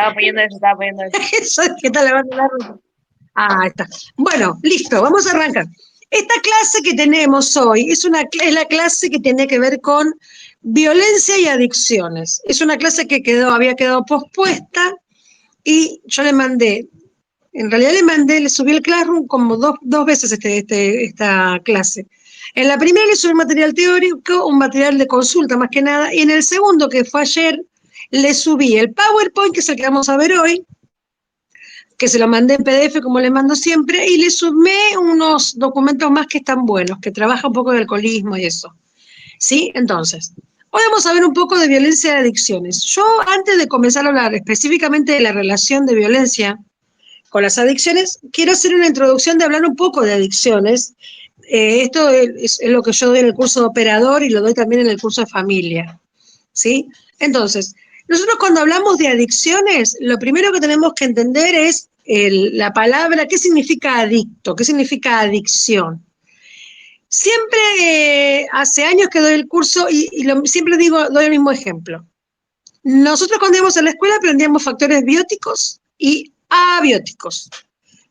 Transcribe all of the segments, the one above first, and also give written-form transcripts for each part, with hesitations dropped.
estaba poniendo eso. Eso es que está lavando la ropa. Ah, está. Bueno, listo, vamos a arrancar. Esta clase que tenemos hoy es la clase que tiene que ver con violencia y adicciones. Es una clase que había quedado pospuesta y yo le mandé, en realidad le subí el Classroom como dos veces esta clase. En la primera le subí material teórico, un material de consulta más que nada, y en el segundo, que fue ayer, le subí el PowerPoint, que es el que vamos a ver hoy, que se lo mandé en PDF como le mando siempre, y le sumé unos documentos más que están buenos, que trabaja un poco de alcoholismo y eso. ¿Sí? Entonces, hoy vamos a ver un poco de violencia y adicciones. Yo, antes de comenzar a hablar específicamente de la relación de violencia con las adicciones, quiero hacer una introducción de hablar un poco de adicciones. Esto es lo que yo doy en el curso de operador y lo doy también en el curso de familia. ¿Sí? Entonces, nosotros cuando hablamos de adicciones, lo primero que tenemos que entender es la palabra, ¿qué significa adicto? ¿Qué significa adicción? Siempre, hace años que doy el curso siempre doy el mismo ejemplo. Nosotros cuando íbamos a la escuela aprendíamos factores bióticos y abióticos.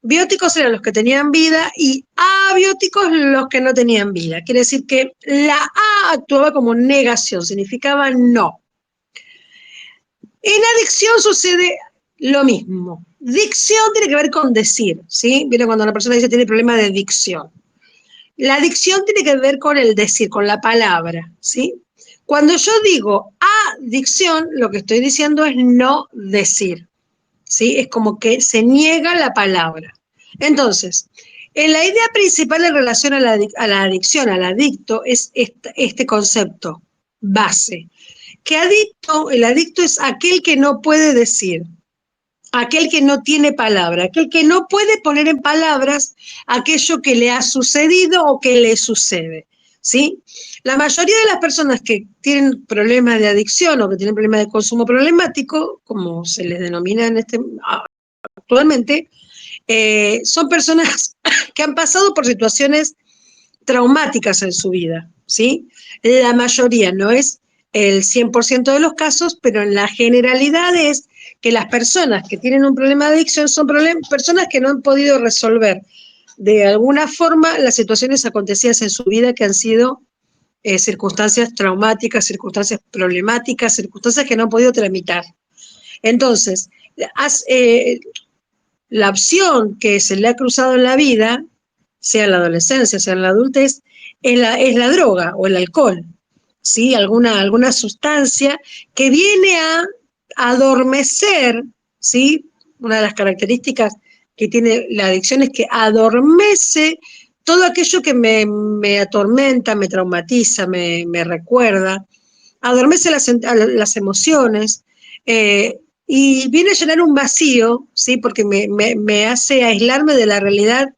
Bióticos eran los que tenían vida y abióticos los que no tenían vida. Quiere decir que la A actuaba como negación, significaba no. En adicción sucede lo mismo. Dicción tiene que ver con decir, ¿sí? Vieron cuando una persona dice tiene problema de dicción. La adicción tiene que ver con el decir, con la palabra, ¿sí? Cuando yo digo adicción, lo que estoy diciendo es no decir, ¿sí? Es como que se niega la palabra. Entonces, la idea principal en relación a la adicción, al adicto, es este concepto base. Que el adicto es aquel que no puede decir, aquel que no tiene palabra, aquel que no puede poner en palabras aquello que le ha sucedido o que le sucede, ¿sí? La mayoría de las personas que tienen problemas de adicción o que tienen problemas de consumo problemático, como se les denomina actualmente, son personas que han pasado por situaciones traumáticas en su vida, ¿sí? La mayoría, no es el 100% de los casos, pero en la generalidad es que las personas que tienen un problema de adicción son personas que no han podido resolver de alguna forma las situaciones acontecidas en su vida que han sido circunstancias traumáticas, circunstancias problemáticas, circunstancias que no han podido tramitar. Entonces, la opción que se le ha cruzado en la vida, sea en la adolescencia, sea en la adultez, es la droga o el alcohol, ¿sí? Alguna sustancia que viene a adormecer, ¿sí? Una de las características que tiene la adicción es que adormece todo aquello que me atormenta, me traumatiza, me recuerda, adormece las emociones, y viene a llenar un vacío, ¿sí? Porque me hace aislarme de la realidad,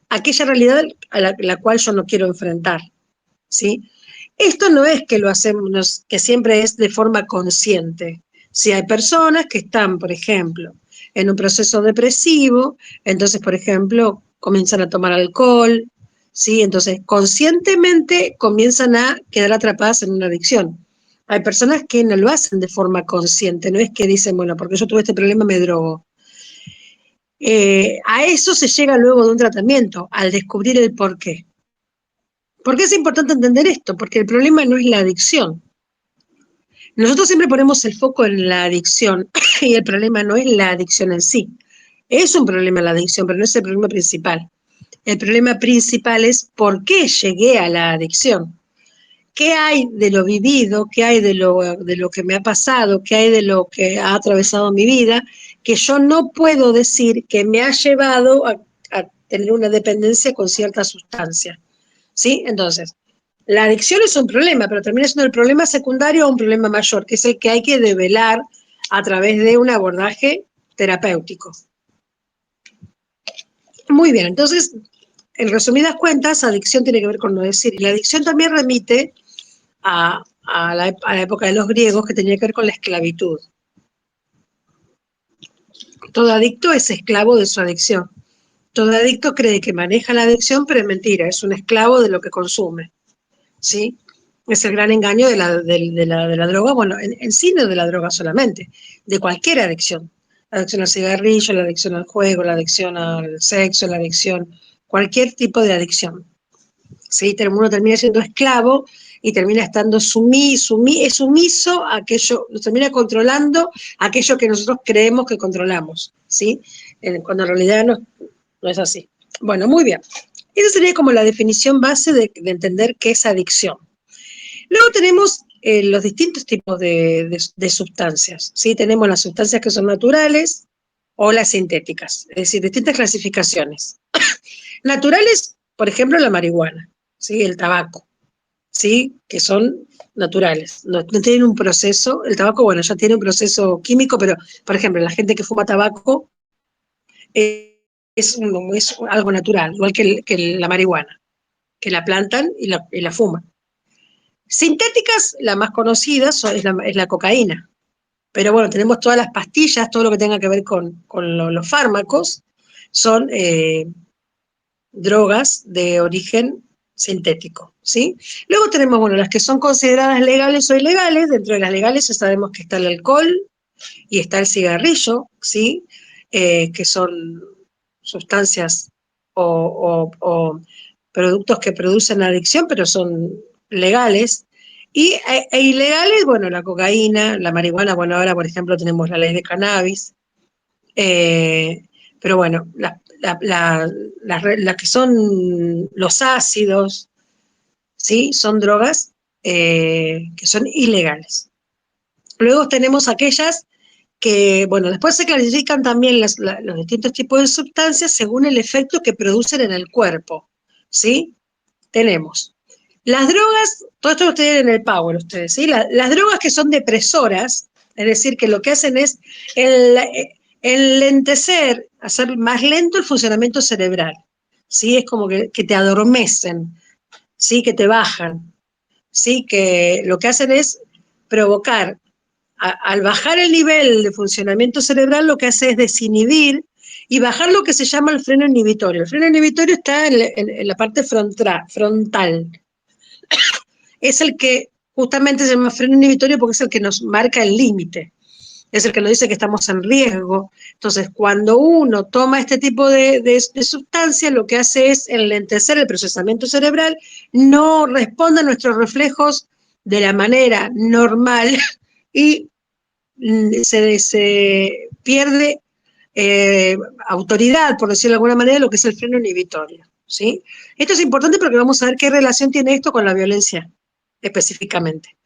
aquella realidad a la cual yo no quiero enfrentar, ¿sí? Esto no es que lo hacemos, que siempre es de forma consciente. Si hay personas que están, por ejemplo, en un proceso depresivo, entonces, por ejemplo, comienzan a tomar alcohol, ¿sí? Entonces, conscientemente comienzan a quedar atrapadas en una adicción. Hay personas que no lo hacen de forma consciente, no es que dicen, bueno, porque yo tuve este problema me drogo. A eso se llega luego de un tratamiento, al descubrir el porqué. ¿Por qué es importante entender esto? Porque el problema no es la adicción. Nosotros siempre ponemos el foco en la adicción y el problema no es la adicción en sí. Es un problema la adicción, pero no es el problema principal. El problema principal es por qué llegué a la adicción. ¿Qué hay de lo vivido? ¿Qué hay de lo que me ha pasado? ¿Qué hay de lo que ha atravesado mi vida? Que yo no puedo decir que me ha llevado a tener una dependencia con cierta sustancia. ¿Sí? Entonces, la adicción es un problema, pero termina siendo el problema secundario o un problema mayor, que es el que hay que develar a través de un abordaje terapéutico. Muy bien, entonces, en resumidas cuentas, adicción tiene que ver con no decir. Y la adicción también remite a la época de los griegos, que tenía que ver con la esclavitud. Todo adicto es esclavo de su adicción. Todo adicto cree que maneja la adicción, pero es mentira, es un esclavo de lo que consume, ¿sí? Es el gran engaño de la droga, bueno, en sí no de la droga solamente, de cualquier adicción. La adicción al cigarrillo, la adicción al juego, la adicción al sexo, la adicción, cualquier tipo de adicción. ¿Sí? Uno termina siendo esclavo y termina estando sumiso a aquello, nos termina controlando aquello que nosotros creemos que controlamos, ¿sí? Cuando en realidad no es así. Bueno, muy bien. Esa sería como la definición base de entender qué es adicción. Luego tenemos los distintos tipos de sustancias, ¿sí? Tenemos las sustancias que son naturales o las sintéticas, es decir, distintas clasificaciones. Naturales, por ejemplo, la marihuana, ¿sí? El tabaco, ¿sí? Que son naturales, no tienen un proceso, el tabaco, bueno, ya tiene un proceso químico, pero, por ejemplo, la gente que fuma tabaco es algo natural, igual que la marihuana, que la plantan y la fuman. Sintéticas, la más conocida es la cocaína, pero bueno, tenemos todas las pastillas, todo lo que tenga que ver con los fármacos, son drogas de origen sintético, ¿sí? Luego tenemos, bueno, las que son consideradas legales o ilegales. Dentro de las legales ya sabemos que está el alcohol y está el cigarrillo, ¿sí? Que son sustancias o productos que producen adicción, pero son legales. E ilegales, bueno, la cocaína, la marihuana, bueno, ahora por ejemplo tenemos la ley de cannabis, eh, pero bueno, las que son los ácidos, ¿sí? Son drogas que son ilegales. Luego tenemos aquellas que, bueno, después se clasifican también los distintos tipos de sustancias según el efecto que producen en el cuerpo, ¿sí? Tenemos las drogas, todo esto lo tienen en el Power ustedes, ¿sí? Las drogas que son depresoras, es decir, que lo que hacen es enlentecer, hacer más lento el funcionamiento cerebral, ¿sí? Es como que te adormecen, ¿sí? Que te bajan, ¿sí? Que lo que hacen es provocar, al bajar el nivel de funcionamiento cerebral, lo que hace es desinhibir y bajar lo que se llama el freno inhibitorio. El freno inhibitorio está en la parte frontal. Es el que justamente se llama freno inhibitorio porque es el que nos marca el límite, es el que nos dice que estamos en riesgo. Entonces, cuando uno toma este tipo de sustancias, lo que hace es enlentecer el procesamiento cerebral, no responde a nuestros reflejos de la manera normal y se pierde autoridad, por decirlo de alguna manera, lo que es el freno inhibitorio, ¿sí? Esto es importante porque vamos a ver qué relación tiene esto con la violencia específicamente.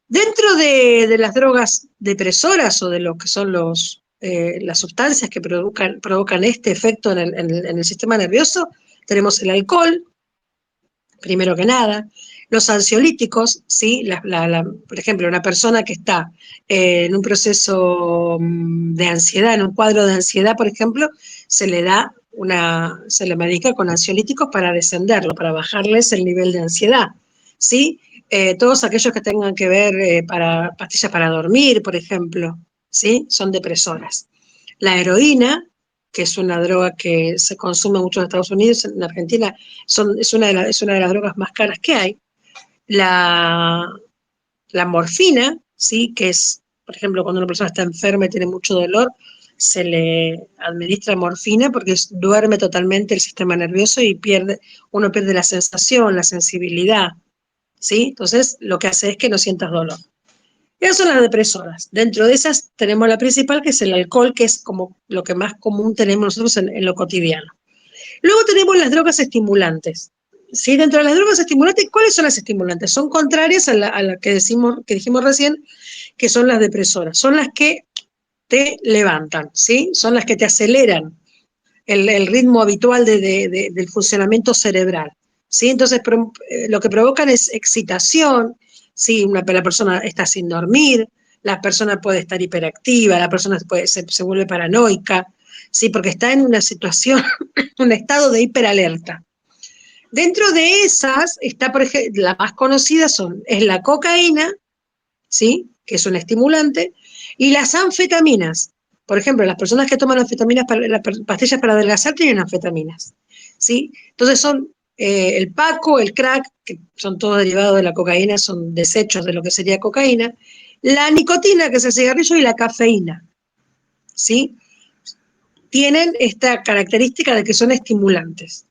Dentro de las drogas depresoras o de lo que son las sustancias que provocan este efecto en el sistema nervioso, tenemos el alcohol, primero que nada, los ansiolíticos, ¿sí? Por ejemplo, una persona que está en un proceso de ansiedad, en un cuadro de ansiedad, por ejemplo, se le medica con ansiolíticos para descenderlo, para bajarles el nivel de ansiedad, ¿sí? Todos aquellos que tengan que ver para pastillas para dormir, por ejemplo, ¿sí? Son depresoras. La heroína, que es una droga que se consume mucho en Estados Unidos, en Argentina es una de las drogas más caras que hay. La, la morfina, ¿sí? Que es, por ejemplo, cuando una persona está enferma y tiene mucho dolor, se le administra morfina porque duerme totalmente el sistema nervioso y uno pierde la sensación, la sensibilidad, ¿sí? Entonces, lo que hace es que no sientas dolor. Esas son las depresoras. Dentro de esas tenemos la principal, que es el alcohol, que es como lo que más común tenemos nosotros en lo cotidiano. Luego tenemos las drogas estimulantes. ¿Sí? Dentro de las drogas estimulantes, ¿cuáles son las estimulantes? Son contrarias a la que dijimos recién, que son las depresoras. Son las que te levantan, ¿sí? Son las que te aceleran el ritmo habitual del funcionamiento cerebral, ¿sí? Entonces, lo que provocan es excitación, ¿sí? La persona está sin dormir, la persona puede estar hiperactiva, la persona se vuelve paranoica, ¿sí? Porque está en una situación, un estado de hiperalerta. Dentro de esas está, por ejemplo, la más conocida es la cocaína, ¿sí? Que es un estimulante, y las anfetaminas. Por ejemplo, las personas que toman anfetaminas, las pastillas para adelgazar tienen anfetaminas, ¿sí? Entonces son el paco, el crack, que son todos derivados de la cocaína, son desechos de lo que sería cocaína, la nicotina, que es el cigarrillo, y la cafeína. ¿sí? Tienen esta característica de que son estimulantes.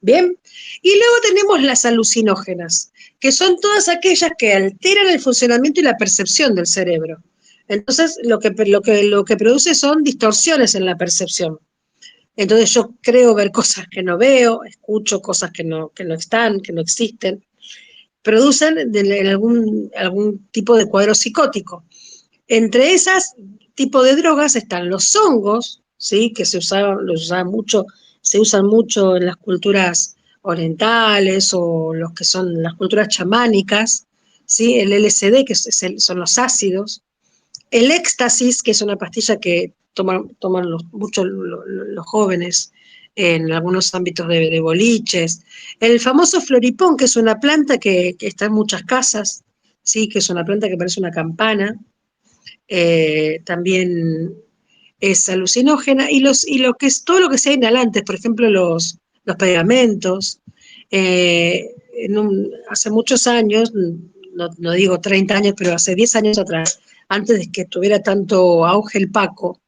¿Bien? Y luego tenemos las alucinógenas, que son todas aquellas que alteran el funcionamiento y la percepción del cerebro. Entonces, lo que produce son distorsiones en la percepción. Entonces, yo creo ver cosas que no veo, escucho cosas que no están, que no existen. Producen algún tipo de cuadro psicótico. Entre esas tipos de drogas están los hongos, ¿sí? Que se usan mucho en las culturas orientales o los que son las culturas chamánicas, ¿sí? El LSD, que son los ácidos, el éxtasis, que es una pastilla que toman muchos los jóvenes en algunos ámbitos de boliches, el famoso floripón, que es una planta que está en muchas casas, ¿sí? Que es una planta que parece una campana, también es alucinógena, y lo que es todo lo que sea inhalante, por ejemplo, los pegamentos. Hace muchos años, no digo 30 años, pero hace 10 años atrás, antes de que tuviera tanto auge el Paco,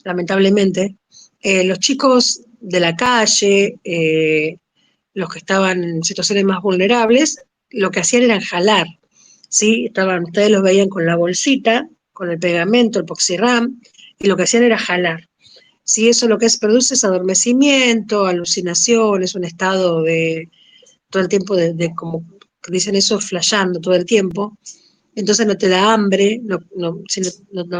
lamentablemente, los chicos de la calle, los que estaban en situaciones más vulnerables, lo que hacían era jalar, ¿sí? Ustedes los veían con la bolsita, con el pegamento, el poxirram, y lo que hacían era jalar. ¿Sí? Eso lo que produce es adormecimiento, alucinaciones, un estado de todo el tiempo como dicen eso, flasheando todo el tiempo. Entonces no te da hambre, no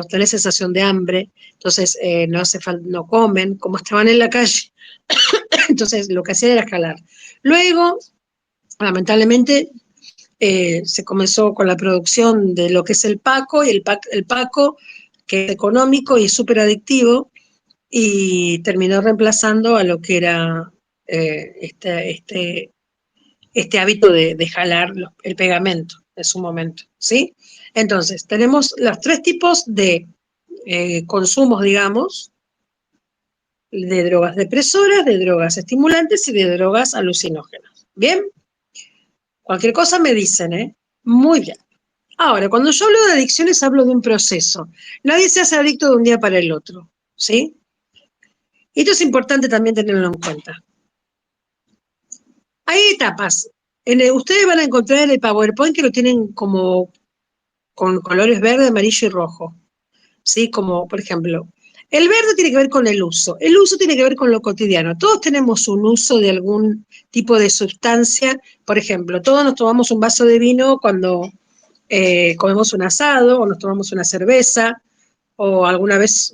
tenés sensación de hambre, entonces no hace falta, no comen, como estaban en la calle. Entonces lo que hacían era jalar. Luego, lamentablemente, se comenzó con la producción de lo que es el Paco, y el Paco, que es económico y es súper adictivo, y terminó reemplazando a lo que era este hábito de jalar el pegamento en su momento, ¿sí? Entonces, tenemos los tres tipos de consumos, digamos, de drogas depresoras, de drogas estimulantes y de drogas alucinógenas. ¿Bien? Cualquier cosa me dicen, ¿eh? Muy bien. Ahora, cuando yo hablo de adicciones, hablo de un proceso. Nadie se hace adicto de un día para el otro, ¿sí? Y esto es importante también tenerlo en cuenta. Hay etapas. Ustedes van a encontrar en el PowerPoint que lo tienen como con colores verde, amarillo y rojo. ¿Sí? Como, por ejemplo, el verde tiene que ver con el uso. El uso tiene que ver con lo cotidiano. Todos tenemos un uso de algún tipo de sustancia. Por ejemplo, todos nos tomamos un vaso de vino cuando comemos un asado o nos tomamos una cerveza o alguna vez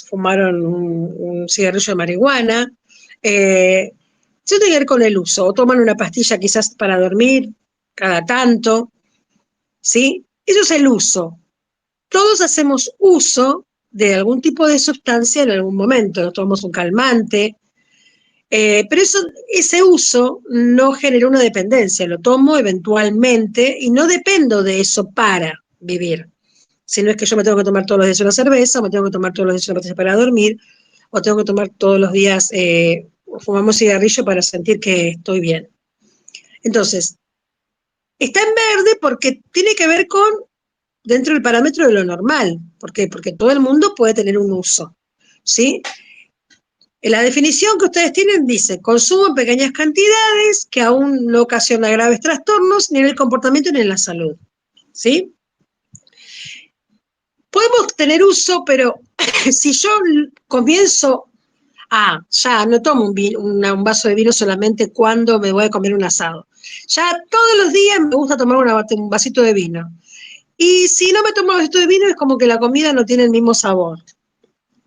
fumaron un cigarrillo de marihuana. Eso tiene que ver con el uso. O toman una pastilla quizás para dormir cada tanto. ¿Sí? Eso es el uso. Todos hacemos uso de algún tipo de sustancia en algún momento, nos tomamos un calmante, pero ese uso no genera una dependencia, lo tomo eventualmente y no dependo de eso para vivir. Si no es que yo me tengo que tomar todos los días una cerveza, o me tengo que tomar todos los días una pastilla para dormir, o tengo que tomar todos los días, fumamos cigarrillo para sentir que estoy bien. Entonces, está en verde porque tiene que ver con dentro del parámetro de lo normal. ¿Por qué? Porque todo el mundo puede tener un uso, ¿sí? En la definición que ustedes tienen dice, consumo en pequeñas cantidades que aún no ocasiona graves trastornos ni en el comportamiento ni en la salud, ¿sí? Podemos tener uso, pero si yo comienzo ya no tomo un vaso de vino solamente cuando me voy a comer un asado. Ya todos los días me gusta tomar un vasito de vino. Y si no me tomo un vasito de vino es como que la comida no tiene el mismo sabor,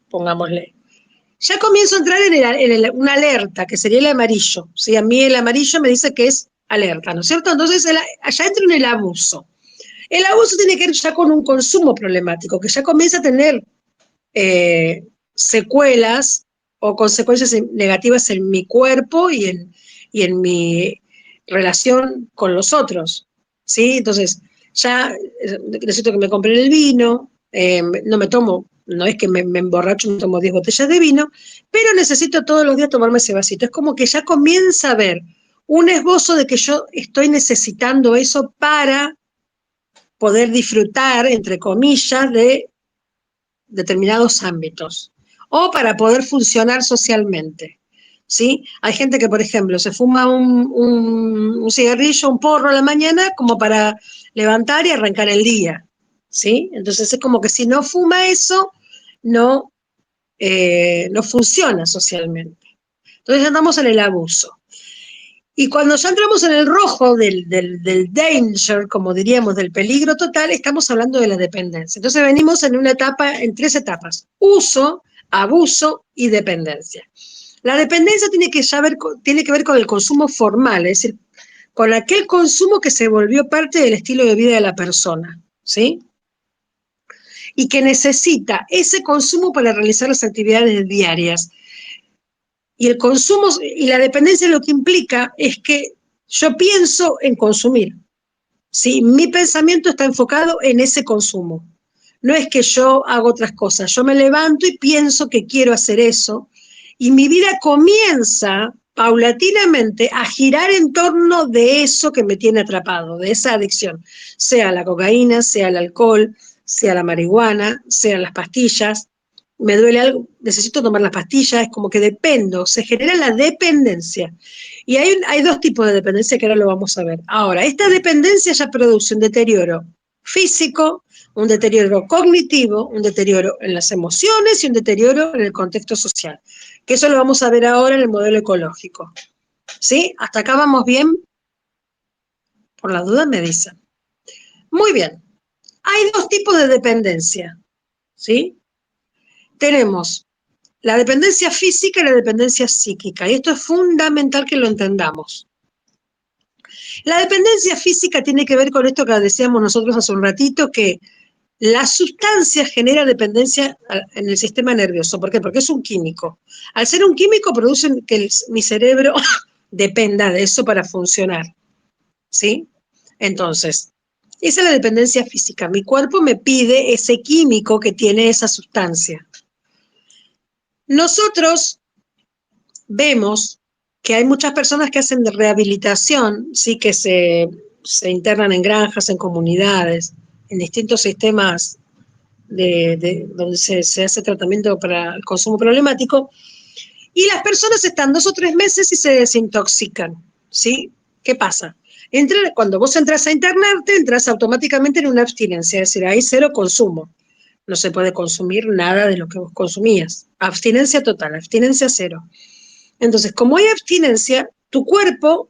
pongámosle. Ya comienzo a entrar en una alerta, que sería el amarillo. ¿Sí? A mí el amarillo me dice que es alerta, ¿no es cierto? Entonces, allá entro en el abuso. El abuso tiene que ver ya con un consumo problemático, que ya comienza a tener secuelas o consecuencias negativas en mi cuerpo y en mi relación con los otros. ¿Sí? Entonces, ya necesito que me compren el vino, no me tomo, no es que me emborracho, me tomo 10 botellas de vino, pero necesito todos los días tomarme ese vasito. Es como que ya comienza a haber un esbozo de que yo estoy necesitando eso para poder disfrutar, entre comillas, de determinados ámbitos. o para poder funcionar socialmente, ¿sí? Hay gente que, por ejemplo, se fuma un cigarrillo, un porro a la mañana como para levantar y arrancar el día, ¿sí? Entonces es como que si no fuma eso, no, no funciona socialmente. Entonces andamos en el abuso. Y cuando ya entramos en el rojo del danger, como diríamos, del peligro total, estamos hablando de la dependencia. Entonces venimos en una etapa, en 3 etapas: uso, abuso y dependencia. La dependencia tiene que ver con el consumo formal, es decir, con aquel consumo que se volvió parte del estilo de vida de la persona, ¿sí? Y que necesita ese consumo para realizar las actividades diarias. Y el consumo y la dependencia lo que implica es que yo pienso en consumir, ¿sí? Mi pensamiento está enfocado en ese consumo. No es que yo hago otras cosas, yo me levanto y pienso que quiero hacer eso, y mi vida comienza paulatinamente a girar en torno de eso que me tiene atrapado, de esa adicción, sea la cocaína, sea el alcohol, sea la marihuana, sean las pastillas. Me duele algo, necesito tomar las pastillas, es como que dependo, se genera la dependencia. Y hay 2 tipos de dependencia que ahora lo vamos a ver. Ahora, esta dependencia ya produce un deterioro físico, un deterioro cognitivo, un deterioro en las emociones y un deterioro en el contexto social. Que eso lo vamos a ver ahora en el modelo ecológico. ¿Sí? ¿Hasta acá vamos bien? Por la duda me dicen. Muy bien. Hay 2 tipos de dependencia. ¿Sí? Tenemos la dependencia física y la dependencia psíquica. Y esto es fundamental que lo entendamos. La dependencia física tiene que ver con esto que decíamos nosotros hace un ratito, que la sustancia genera dependencia en el sistema nervioso. ¿Por qué? Porque es un químico. Al ser un químico produce que mi cerebro dependa de eso para funcionar, ¿sí? Entonces, esa es la dependencia física. Mi cuerpo me pide ese químico que tiene esa sustancia. Nosotros vemos que hay muchas personas que hacen de rehabilitación, sí, que se internan en granjas, en comunidades, en distintos sistemas donde se hace tratamiento para el consumo problemático, y las personas están 2 o 3 meses y se desintoxican, ¿sí? ¿Qué pasa? Cuando vos entras a internarte, entras automáticamente en una abstinencia, es decir, hay 0 consumo. No se puede consumir nada de lo que vos consumías. Abstinencia total, abstinencia 0. Entonces, como hay abstinencia, tu cuerpo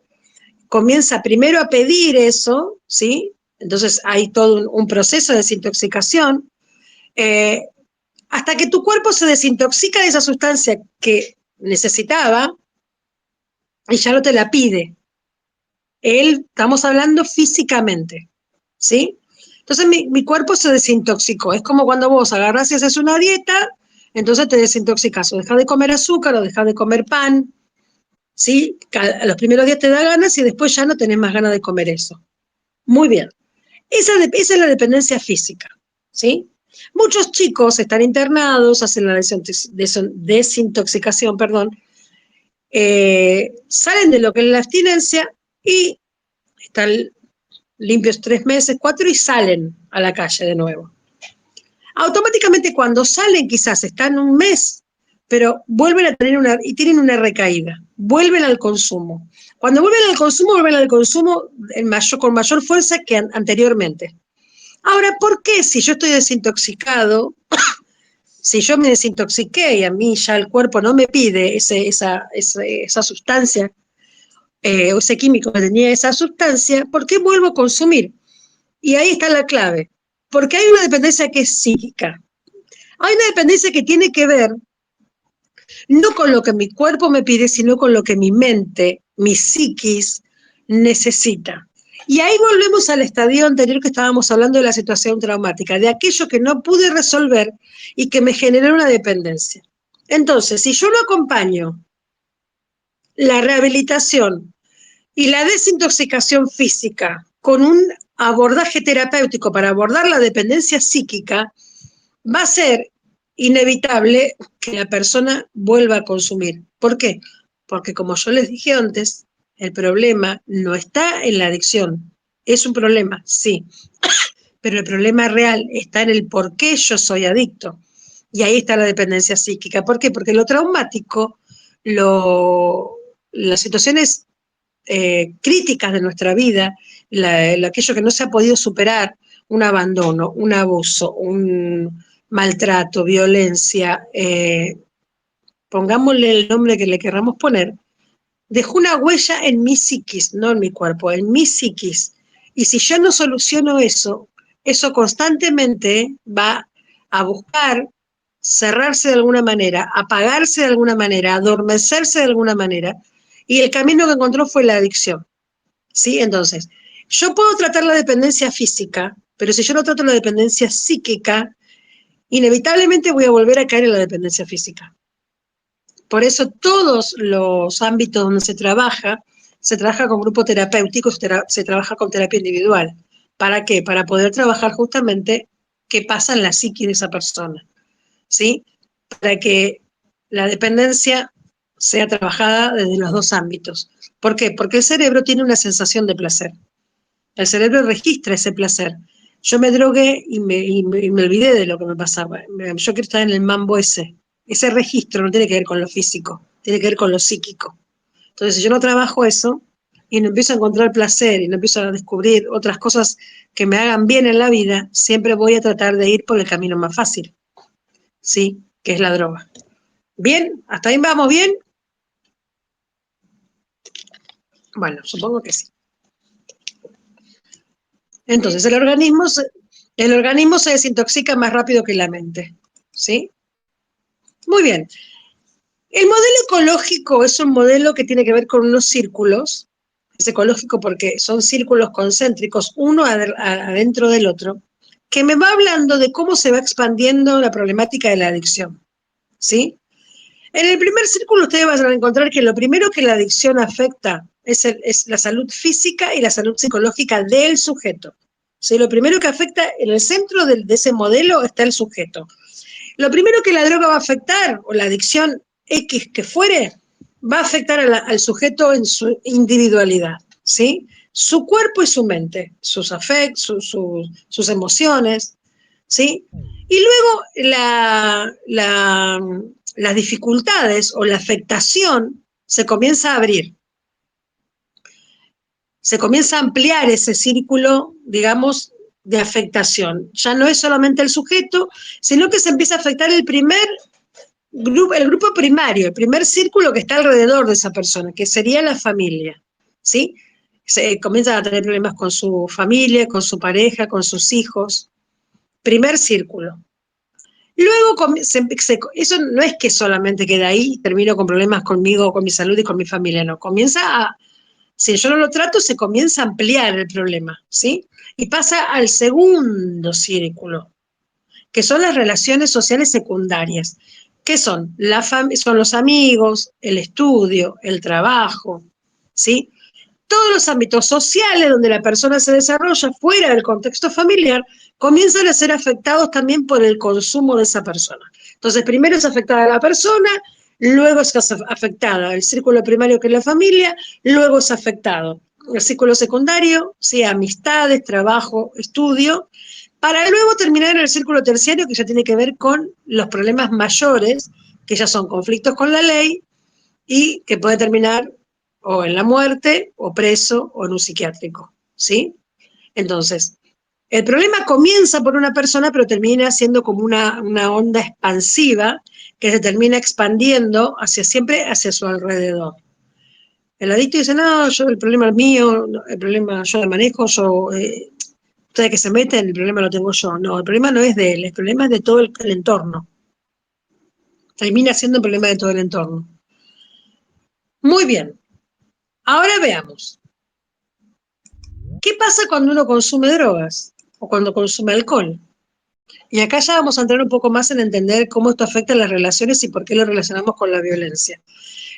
comienza primero a pedir eso, ¿sí? Entonces hay todo un proceso de desintoxicación, hasta que tu cuerpo se desintoxica de esa sustancia que necesitaba y ya no te la pide. Estamos hablando físicamente, ¿sí? Entonces mi cuerpo se desintoxicó. Es como cuando vos agarrás y haces una dieta, entonces te desintoxicas, o dejas de comer azúcar, o dejas de comer pan, ¿sí? A los primeros días te da ganas y después ya no tenés más ganas de comer eso. Muy bien. Esa es la dependencia física, ¿sí? Muchos chicos están internados, hacen la desintoxicación, perdón, salen de lo que es la abstinencia y están limpios 3 meses, 4, y salen a la calle de nuevo. Automáticamente cuando salen quizás están un mes, pero vuelven a tener tienen una recaída, vuelven al consumo. Cuando vuelven al consumo con mayor fuerza que anteriormente. Ahora, ¿por qué si yo estoy desintoxicado, si yo me desintoxiqué y a mí ya el cuerpo no me pide esa sustancia, o ese químico que tenía esa sustancia, ¿por qué vuelvo a consumir? Y ahí está la clave. Porque hay una dependencia que es psíquica. Hay una dependencia que tiene que ver no con lo que mi cuerpo me pide, sino con lo que mi mente, mi psiquis, necesita. Y ahí volvemos al estadio anterior que estábamos hablando de la situación traumática, de aquello que no pude resolver y que me generó una dependencia. Entonces, si yo no acompaño la rehabilitación y la desintoxicación física con un abordaje terapéutico para abordar la dependencia psíquica, va a ser inevitable que la persona vuelva a consumir. ¿Por qué? Porque como yo les dije antes, el problema no está en la adicción. Es un problema, sí, pero el problema real está en el por qué yo soy adicto. Y ahí está la dependencia psíquica. ¿Por qué? Porque lo traumático, las situaciones críticas de nuestra vida, aquello que no se ha podido superar, un abandono, un abuso, un maltrato, violencia, pongámosle el nombre que le querramos poner, dejó una huella en mi psiquis, no en mi cuerpo, en mi psiquis. Y si yo no soluciono eso, eso constantemente va a buscar cerrarse de alguna manera, apagarse de alguna manera, adormecerse de alguna manera, y el camino que encontró fue la adicción. ¿Sí? Entonces, yo puedo tratar la dependencia física, pero si yo no trato la dependencia psíquica, inevitablemente voy a volver a caer en la dependencia física. Por eso todos los ámbitos donde se trabaja con grupo terapéutico, se trabaja con terapia individual. ¿Para qué? Para poder trabajar justamente qué pasa en la psique de esa persona, ¿sí? Para que la dependencia sea trabajada desde los dos ámbitos. ¿Por qué? Porque el cerebro tiene una sensación de placer. El cerebro registra ese placer. Yo me drogué y me olvidé de lo que me pasaba. Yo quiero estar en el mambo ese. Ese registro no tiene que ver con lo físico, tiene que ver con lo psíquico. Entonces, si yo no trabajo eso y no empiezo a encontrar placer y no empiezo a descubrir otras cosas que me hagan bien en la vida, siempre voy a tratar de ir por el camino más fácil, ¿sí? Que es la droga. ¿Bien? ¿Hasta ahí vamos bien? Bueno, supongo que sí. Entonces, el organismo se desintoxica más rápido que la mente, ¿sí? Muy bien. El modelo ecológico es un modelo que tiene que ver con unos círculos. Es ecológico porque son círculos concéntricos, uno adentro del otro, que me va hablando de cómo se va expandiendo la problemática de la adicción, ¿sí? En el primer círculo ustedes van a encontrar que lo primero que la adicción afecta es la salud física y la salud psicológica del sujeto. ¿Sí? Lo primero que afecta, en el centro de ese modelo está el sujeto. Lo primero que la droga va a afectar, o la adicción X que fuere, va a afectar al sujeto en su individualidad, ¿sí? Su cuerpo y su mente, sus afectos, sus emociones, ¿sí? Y luego las dificultades o la afectación se comienza a abrir, se comienza a ampliar ese círculo, digamos, de afectación. Ya no es solamente el sujeto, sino que se empieza a afectar el grupo primario, el primer círculo que está alrededor de esa persona, que sería la familia, ¿sí? Se comienzan a tener problemas con su familia, con su pareja, con sus hijos. Primer círculo. Luego, eso no es que solamente queda ahí, termino con problemas conmigo, con mi salud y con mi familia, no. Si yo no lo trato, se comienza a ampliar el problema, ¿sí? Y pasa al segundo círculo, que son las relaciones sociales secundarias. ¿Qué son? Son los amigos, el estudio, el trabajo, ¿sí? Todos los ámbitos sociales donde la persona se desarrolla fuera del contexto familiar comienzan a ser afectados también por el consumo de esa persona. Entonces, primero es afectada la persona, luego es afectada el círculo primario que es la familia, luego es afectado el círculo secundario, sí, amistades, trabajo, estudio, para luego terminar en el círculo terciario que ya tiene que ver con los problemas mayores, que ya son conflictos con la ley y que puede terminar o en la muerte, o preso, o en un psiquiátrico, ¿sí? Entonces, el problema comienza por una persona, pero termina siendo como una onda expansiva que se termina expandiendo siempre hacia su alrededor. El adicto dice, no, el problema es mío, el problema yo lo manejo, ustedes que se meten, el problema lo tengo yo. No, el problema no es de él, el problema es de todo el entorno. Termina siendo un problema de todo el entorno. Muy bien, ahora veamos. ¿Qué pasa cuando uno consume drogas o cuando consume alcohol? Y acá ya vamos a entrar un poco más en entender cómo esto afecta a las relaciones y por qué lo relacionamos con la violencia.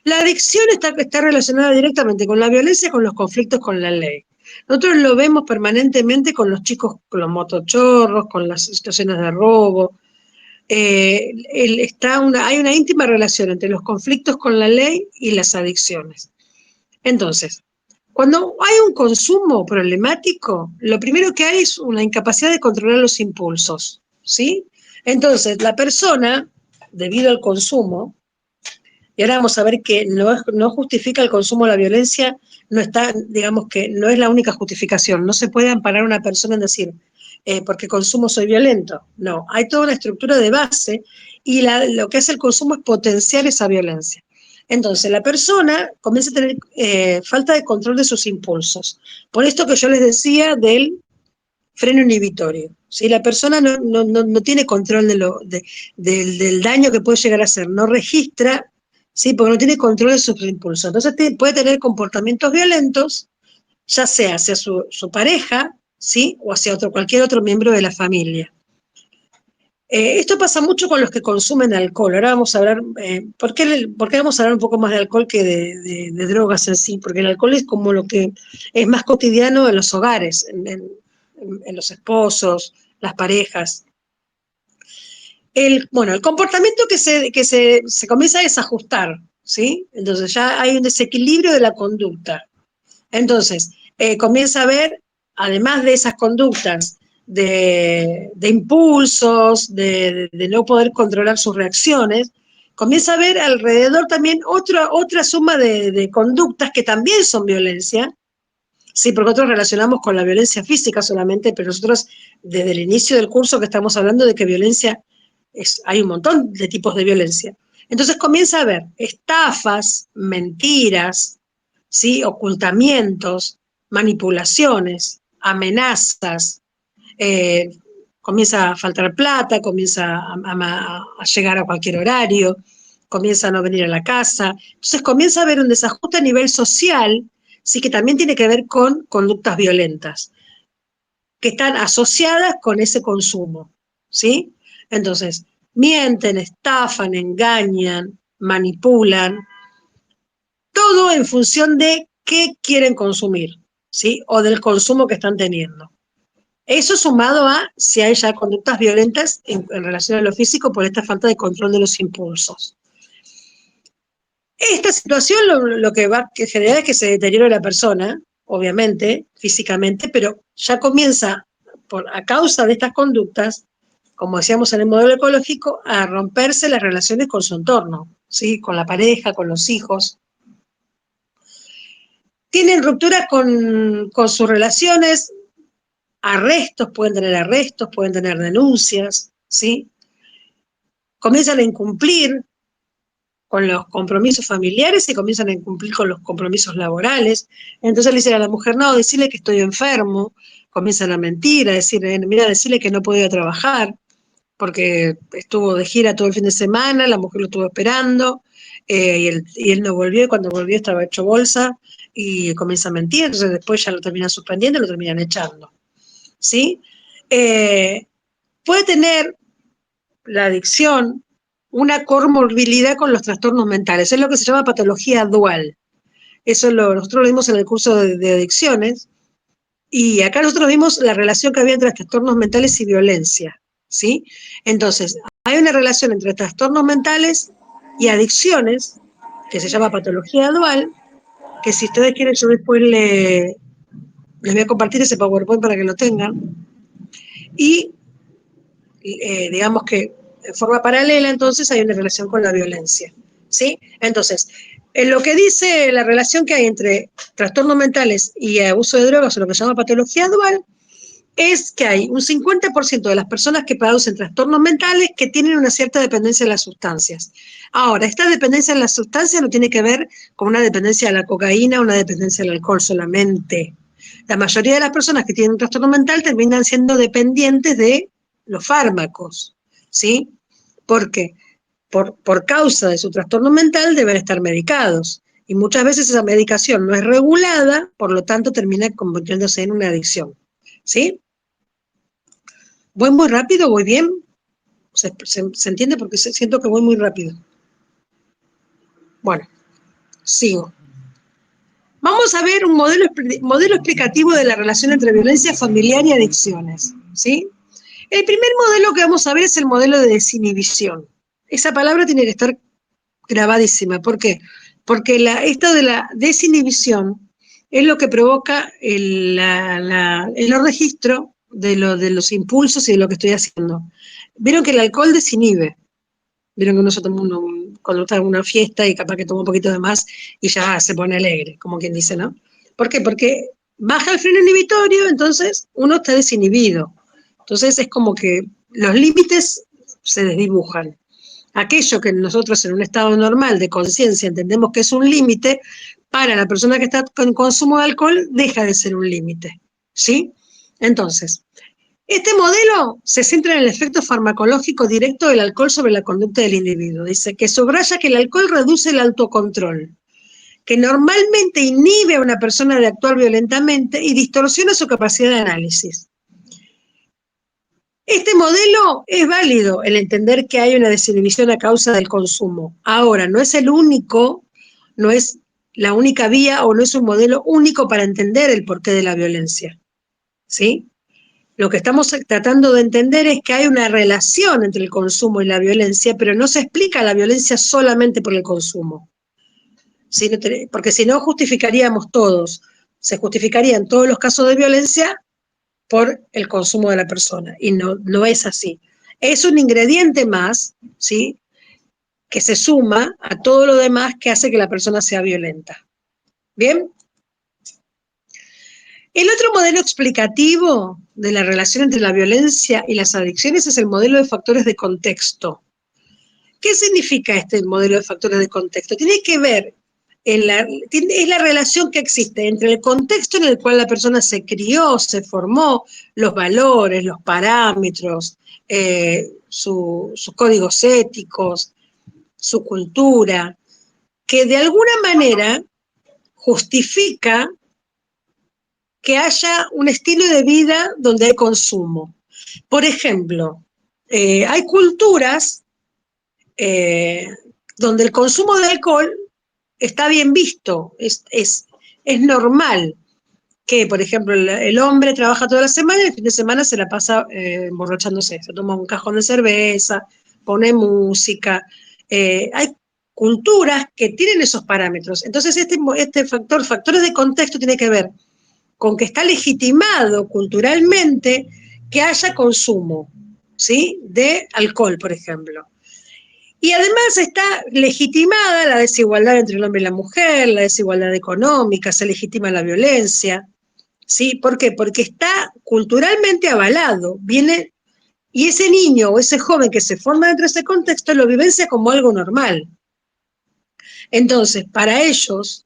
La adicción está relacionada directamente con la violencia y con los conflictos con la ley. Nosotros lo vemos permanentemente con los chicos, con los motochorros, con las situaciones de robo. Hay una íntima relación entre los conflictos con la ley y las adicciones. Entonces, cuando hay un consumo problemático, lo primero que hay es una incapacidad de controlar los impulsos, ¿sí? Entonces, la persona, debido al consumo, y ahora vamos a ver que no justifica el consumo de la violencia, no está, digamos que no es la única justificación. No se puede amparar a una persona en decir, porque consumo soy violento. No, hay toda una estructura de base y lo que hace el consumo es potenciar esa violencia. Entonces, la persona comienza a tener falta de control de sus impulsos. Por esto que yo les decía del freno inhibitorio. ¿Sí? La persona no tiene control del daño que puede llegar a hacer, no registra, ¿sí? Porque no tiene control de sus impulsos. Entonces puede tener comportamientos violentos, ya sea hacia su pareja, ¿sí? O hacia cualquier otro miembro de la familia. Esto pasa mucho con los que consumen alcohol. Ahora vamos a hablar, ¿por qué vamos a hablar un poco más de alcohol que de drogas en sí? Porque el alcohol es como lo que es más cotidiano en los hogares, en los esposos, las parejas. El comportamiento que se comienza a desajustar, ¿sí? Entonces ya hay un desequilibrio de la conducta. Entonces, comienza a haber, además de esas conductas de impulsos, de no poder controlar sus reacciones, comienza a haber alrededor también otra suma de conductas que también son violencia. Sí, porque nosotros relacionamos con la violencia física solamente, pero nosotros desde el inicio del curso que estamos hablando de que violencia hay un montón de tipos de violencia. Entonces comienza a haber estafas, mentiras, ¿sí? Ocultamientos, manipulaciones, amenazas, eh, comienza a faltar plata, comienza a llegar a cualquier horario, comienza a no venir a la casa. Entonces comienza a haber un desajuste a nivel social, sí, que también tiene que ver con conductas violentas, que están asociadas con ese consumo, ¿sí? Entonces, mienten, estafan, engañan, manipulan, todo en función de qué quieren consumir, ¿sí? O del consumo que están teniendo. Eso sumado a si hay ya conductas violentas en relación a lo físico por esta falta de control de los impulsos. Esta situación lo que va a generar es que se deteriore la persona, obviamente, físicamente, pero ya comienza, a causa de estas conductas, como decíamos en el modelo ecológico, a romperse las relaciones con su entorno, ¿sí? Con la pareja, con los hijos. Tienen rupturas con sus relaciones, pueden tener denuncias, ¿sí? Comienzan a incumplir con los compromisos familiares y comienzan a incumplir con los compromisos laborales. Entonces le dicen a la mujer, no, decirle que estoy enfermo, comienzan a mentir, a decir, mira, decirle que no podía trabajar, porque estuvo de gira todo el fin de semana, la mujer lo estuvo esperando, y él no volvió, y cuando volvió estaba hecho bolsa, y comienza a mentir, entonces después ya lo terminan suspendiendo, lo terminan echando, ¿sí? Puede tener la adicción una comorbilidad con los trastornos mentales. Es lo que se llama patología dual. Nosotros lo vimos en el curso de adicciones, y acá nosotros vimos la relación que había entre trastornos mentales y violencia, ¿sí? Entonces, hay una relación entre trastornos mentales y adicciones, que se llama patología dual, que si ustedes quieren yo después les voy a compartir ese PowerPoint para que lo tengan, y digamos que de forma paralela entonces hay una relación con la violencia, ¿sí? Entonces, en lo que dice la relación que hay entre trastornos mentales y abuso de drogas, o lo que se llama patología dual, es que hay un 50% de las personas que padecen trastornos mentales que tienen una cierta dependencia de las sustancias. Ahora, esta dependencia de las sustancias no tiene que ver con una dependencia de la cocaína o una dependencia del alcohol solamente. La mayoría de las personas que tienen un trastorno mental terminan siendo dependientes de los fármacos, ¿sí? ¿Por qué? Por causa de su trastorno mental deben estar medicados. Y muchas veces esa medicación no es regulada, por lo tanto termina convirtiéndose en una adicción, ¿sí? ¿Voy muy rápido? ¿Voy bien? ¿Se entiende? Porque siento que voy muy rápido. Bueno, sigo. Vamos a ver un modelo explicativo de la relación entre violencia familiar y adicciones, ¿sí? El primer modelo que vamos a ver es el modelo de desinhibición. Esa palabra tiene que estar grabadísima. ¿Por qué? Porque esto de la desinhibición es lo que provoca el no registro de los impulsos y de lo que estoy haciendo. Vieron que el alcohol desinhibe. Vieron que uno se toma cuando está en una fiesta y capaz que toma un poquito de más y ya se pone alegre, como quien dice, ¿no? ¿Por qué? Porque baja el freno inhibitorio, entonces uno está desinhibido. Entonces es como que los límites se desdibujan. Aquello que nosotros en un estado normal de conciencia entendemos que es un límite, para la persona que está con consumo de alcohol deja de ser un límite, ¿sí? Entonces, este modelo se centra en el efecto farmacológico directo del alcohol sobre la conducta del individuo. Dice que subraya que el alcohol reduce el autocontrol, que normalmente inhibe a una persona de actuar violentamente y distorsiona su capacidad de análisis. Este modelo es válido, el entender que hay una desinhibición a causa del consumo. Ahora, no es el único, no es la única vía o no es un modelo único para entender el porqué de la violencia, ¿sí? Lo que estamos tratando de entender es que hay una relación entre el consumo y la violencia, pero no se explica la violencia solamente por el consumo. Porque si no, justificaríamos todos. Se justificarían todos los casos de violencia por el consumo de la persona. Y no, no es así. Es un ingrediente más, ¿sí?, que se suma a todo lo demás que hace que la persona sea violenta. ¿Bien? El otro modelo explicativo de la relación entre la violencia y las adicciones es el modelo de factores de contexto. ¿Qué significa este modelo de factores de contexto? Tiene que ver, es la relación que existe entre el contexto en el cual la persona se crió, se formó, los valores, los parámetros, sus códigos éticos, su cultura, que de alguna manera justifica que haya un estilo de vida donde hay consumo. Por ejemplo, hay culturas donde el consumo de alcohol está bien visto, es normal que, por ejemplo, el hombre trabaja toda la semana y el fin de semana se la pasa emborrachándose, se toma un cajón de cerveza, pone música. Hay culturas que tienen esos parámetros. Entonces, factores de contexto tiene que ver con que está legitimado culturalmente que haya consumo, ¿sí?, de alcohol, por ejemplo. Y además está legitimada la desigualdad entre el hombre y la mujer, la desigualdad económica, se legitima la violencia, ¿sí? ¿Por qué? Porque está culturalmente avalado, viene, y ese niño o ese joven que se forma dentro de ese contexto lo vivencia como algo normal. Entonces, para ellos,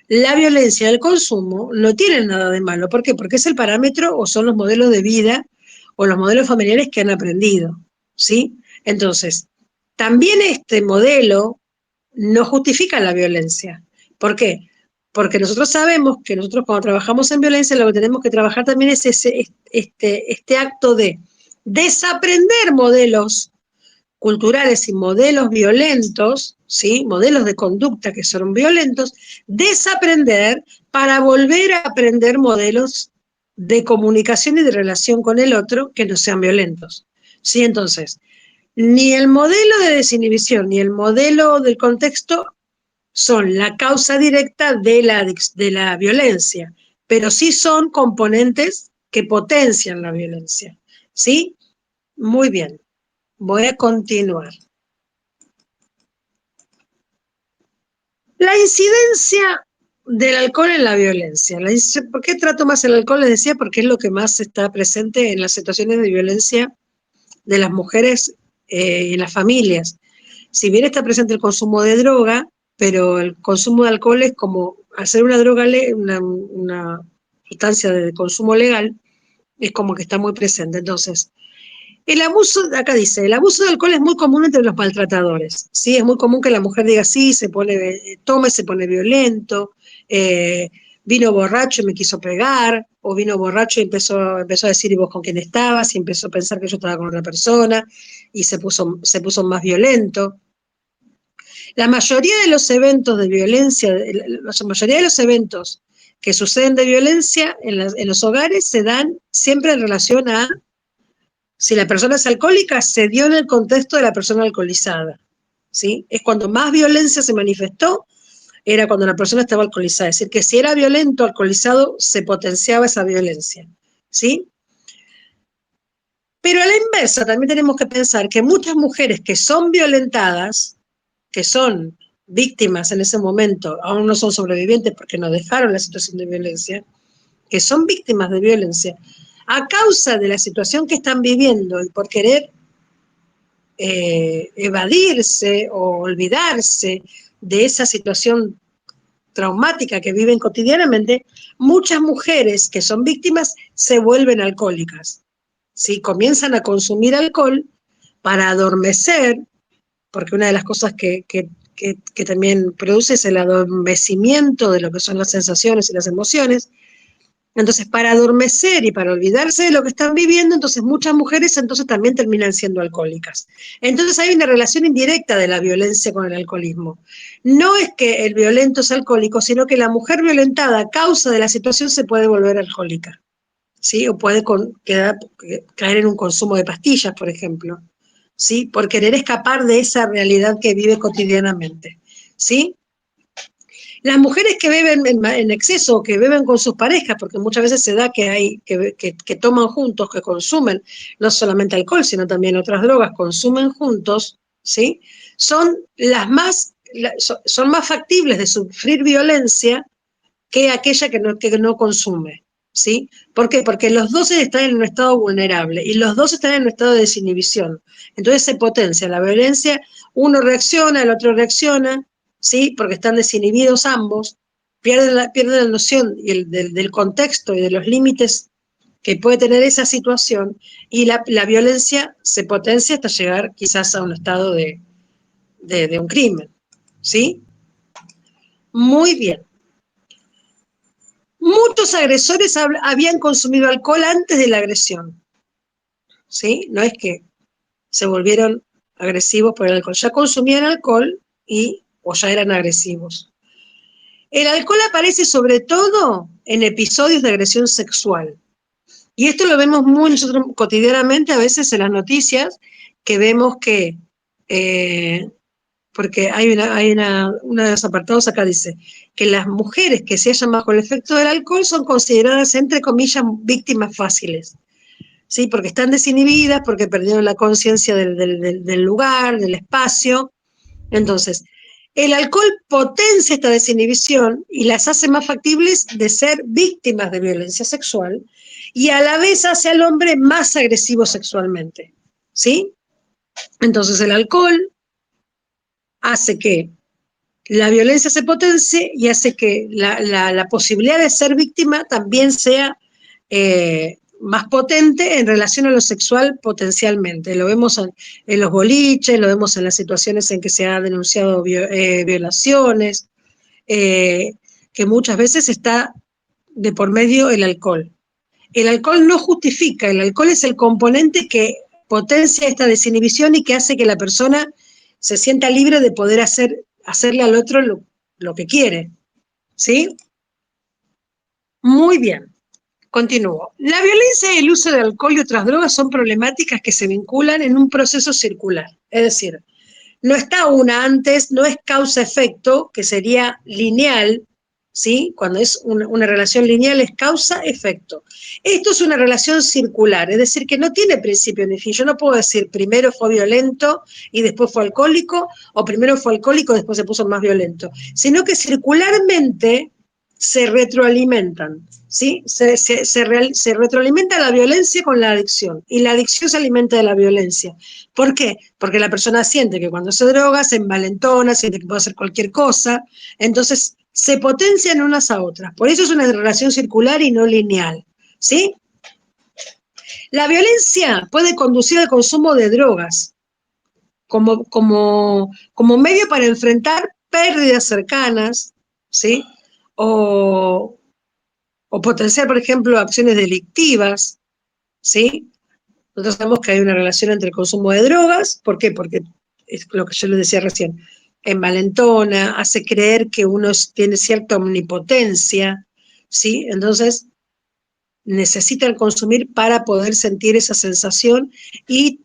la violencia del consumo no tiene nada de malo. ¿Por qué? Porque es el parámetro o son los modelos de vida o los modelos familiares que han aprendido, ¿sí? Entonces, también este modelo no justifica la violencia. ¿Por qué? Porque nosotros sabemos que nosotros cuando trabajamos en violencia lo que tenemos que trabajar también es este acto de desaprender modelos culturales y modelos violentos, ¿sí?, modelos de conducta que son violentos, desaprender para volver a aprender modelos de comunicación y de relación con el otro que no sean violentos. ¿Sí? Entonces, ni el modelo de desinhibición ni el modelo del contexto son la causa directa de la violencia, pero sí son componentes que potencian la violencia. ¿Sí? Muy bien. Voy a continuar. La incidencia del alcohol en la violencia. ¿Por qué trato más el alcohol? Les decía, porque es lo que más está presente en las situaciones de violencia de las mujeres y en las familias. Si bien está presente el consumo de droga, pero el consumo de alcohol es como, al ser una droga, una sustancia de consumo legal, es como que está muy presente. Entonces, el abuso, acá dice, el abuso de alcohol es muy común entre los maltratadores, ¿sí? Es muy común que la mujer diga, sí, toma y se pone violento, vino borracho y me quiso pegar, o vino borracho y empezó a decir, ¿y vos con quién estabas? Y empezó a pensar que yo estaba con otra persona, y se puso más violento. La mayoría de los eventos de violencia, la mayoría de los eventos que suceden de violencia en los hogares se dan siempre en relación a si la persona es alcohólica, se dio en el contexto de la persona alcoholizada, ¿sí? Es cuando más violencia se manifestó, era cuando la persona estaba alcoholizada. Es decir, que si era violento, alcoholizado, se potenciaba esa violencia, ¿sí? Pero a la inversa también tenemos que pensar que muchas mujeres que son violentadas, que son víctimas en ese momento, aún no son sobrevivientes porque no dejaron la situación de violencia, que son víctimas de violencia, a causa de la situación que están viviendo y por querer evadirse o olvidarse de esa situación traumática que viven cotidianamente, muchas mujeres que son víctimas se vuelven alcohólicas. ¿Sí? Comienzan a consumir alcohol para adormecer, porque una de las cosas que también produce es el adormecimiento de lo que son las sensaciones y las emociones. Entonces, para adormecer y para olvidarse de lo que están viviendo, entonces muchas mujeres entonces también terminan siendo alcohólicas. Entonces hay una relación indirecta de la violencia con el alcoholismo. No es que el violento es alcohólico, sino que la mujer violentada a causa de la situación se puede volver alcohólica, ¿sí? O puede caer en un consumo de pastillas, por ejemplo, ¿sí? Por querer escapar de esa realidad que vive cotidianamente, ¿sí? Las mujeres que beben en exceso, que beben con sus parejas, porque muchas veces se da que toman juntos, que consumen no solamente alcohol, sino también otras drogas, consumen juntos, ¿sí? Son son más factibles de sufrir violencia que aquella que no consume, ¿sí? ¿Por qué? Porque los dos están en un estado vulnerable y los dos están en un estado de desinhibición. Entonces se potencia la violencia, uno reacciona, el otro reacciona, ¿sí? Porque están desinhibidos ambos, pierden la noción del contexto y de los límites que puede tener esa situación y la violencia se potencia hasta llegar quizás a un estado de un crimen, ¿sí? Muy bien. Muchos agresores habían consumido alcohol antes de la agresión, ¿sí? No es que se volvieron agresivos por el alcohol, ya consumían alcohol o ya eran agresivos. El alcohol aparece sobre todo en episodios de agresión sexual. Y esto lo vemos muy nosotros cotidianamente, a veces en las noticias, que vemos que porque uno de los apartados acá dice que las mujeres que se hallan bajo el efecto del alcohol son consideradas, entre comillas, víctimas fáciles, ¿sí? Porque están desinhibidas, porque perdieron la conciencia del lugar, del espacio. Entonces, el alcohol potencia esta desinhibición y las hace más factibles de ser víctimas de violencia sexual y a la vez hace al hombre más agresivo sexualmente, ¿sí? Entonces, el alcohol hace que la violencia se potencie y hace que la posibilidad de ser víctima también sea más potente en relación a lo sexual potencialmente. Lo vemos en los boliches, lo vemos en las situaciones en que se ha denunciado violaciones, que muchas veces está de por medio el alcohol. El alcohol no justifica, el alcohol es el componente que potencia esta desinhibición y que hace que la persona se sienta libre de poder hacerle al otro lo que quiere, ¿sí? Muy bien, continúo. La violencia y el uso de alcohol y otras drogas son problemáticas que se vinculan en un proceso circular, es decir, no está una antes, no es causa-efecto, que sería lineal, ¿sí? Cuando es una relación lineal es causa-efecto. Esto es una relación circular, es decir, que no tiene principio ni fin. Yo no puedo decir primero fue violento y después fue alcohólico, o primero fue alcohólico y después se puso más violento, sino que circularmente se retroalimentan, ¿sí? Se retroalimenta la violencia con la adicción y la adicción se alimenta de la violencia. ¿Por qué? Porque la persona siente que cuando se droga se envalentona, siente que puede hacer cualquier cosa, entonces se potencian unas a otras. Por eso es una relación circular y no lineal, ¿sí? La violencia puede conducir al consumo de drogas como medio para enfrentar pérdidas cercanas, ¿sí? O, o potenciar, por ejemplo, acciones delictivas, ¿sí? Nosotros sabemos que hay una relación entre el consumo de drogas, ¿por qué? Porque es lo que yo les decía recién, envalentona, hace creer que uno tiene cierta omnipotencia, ¿sí? Entonces necesitan consumir para poder sentir esa sensación y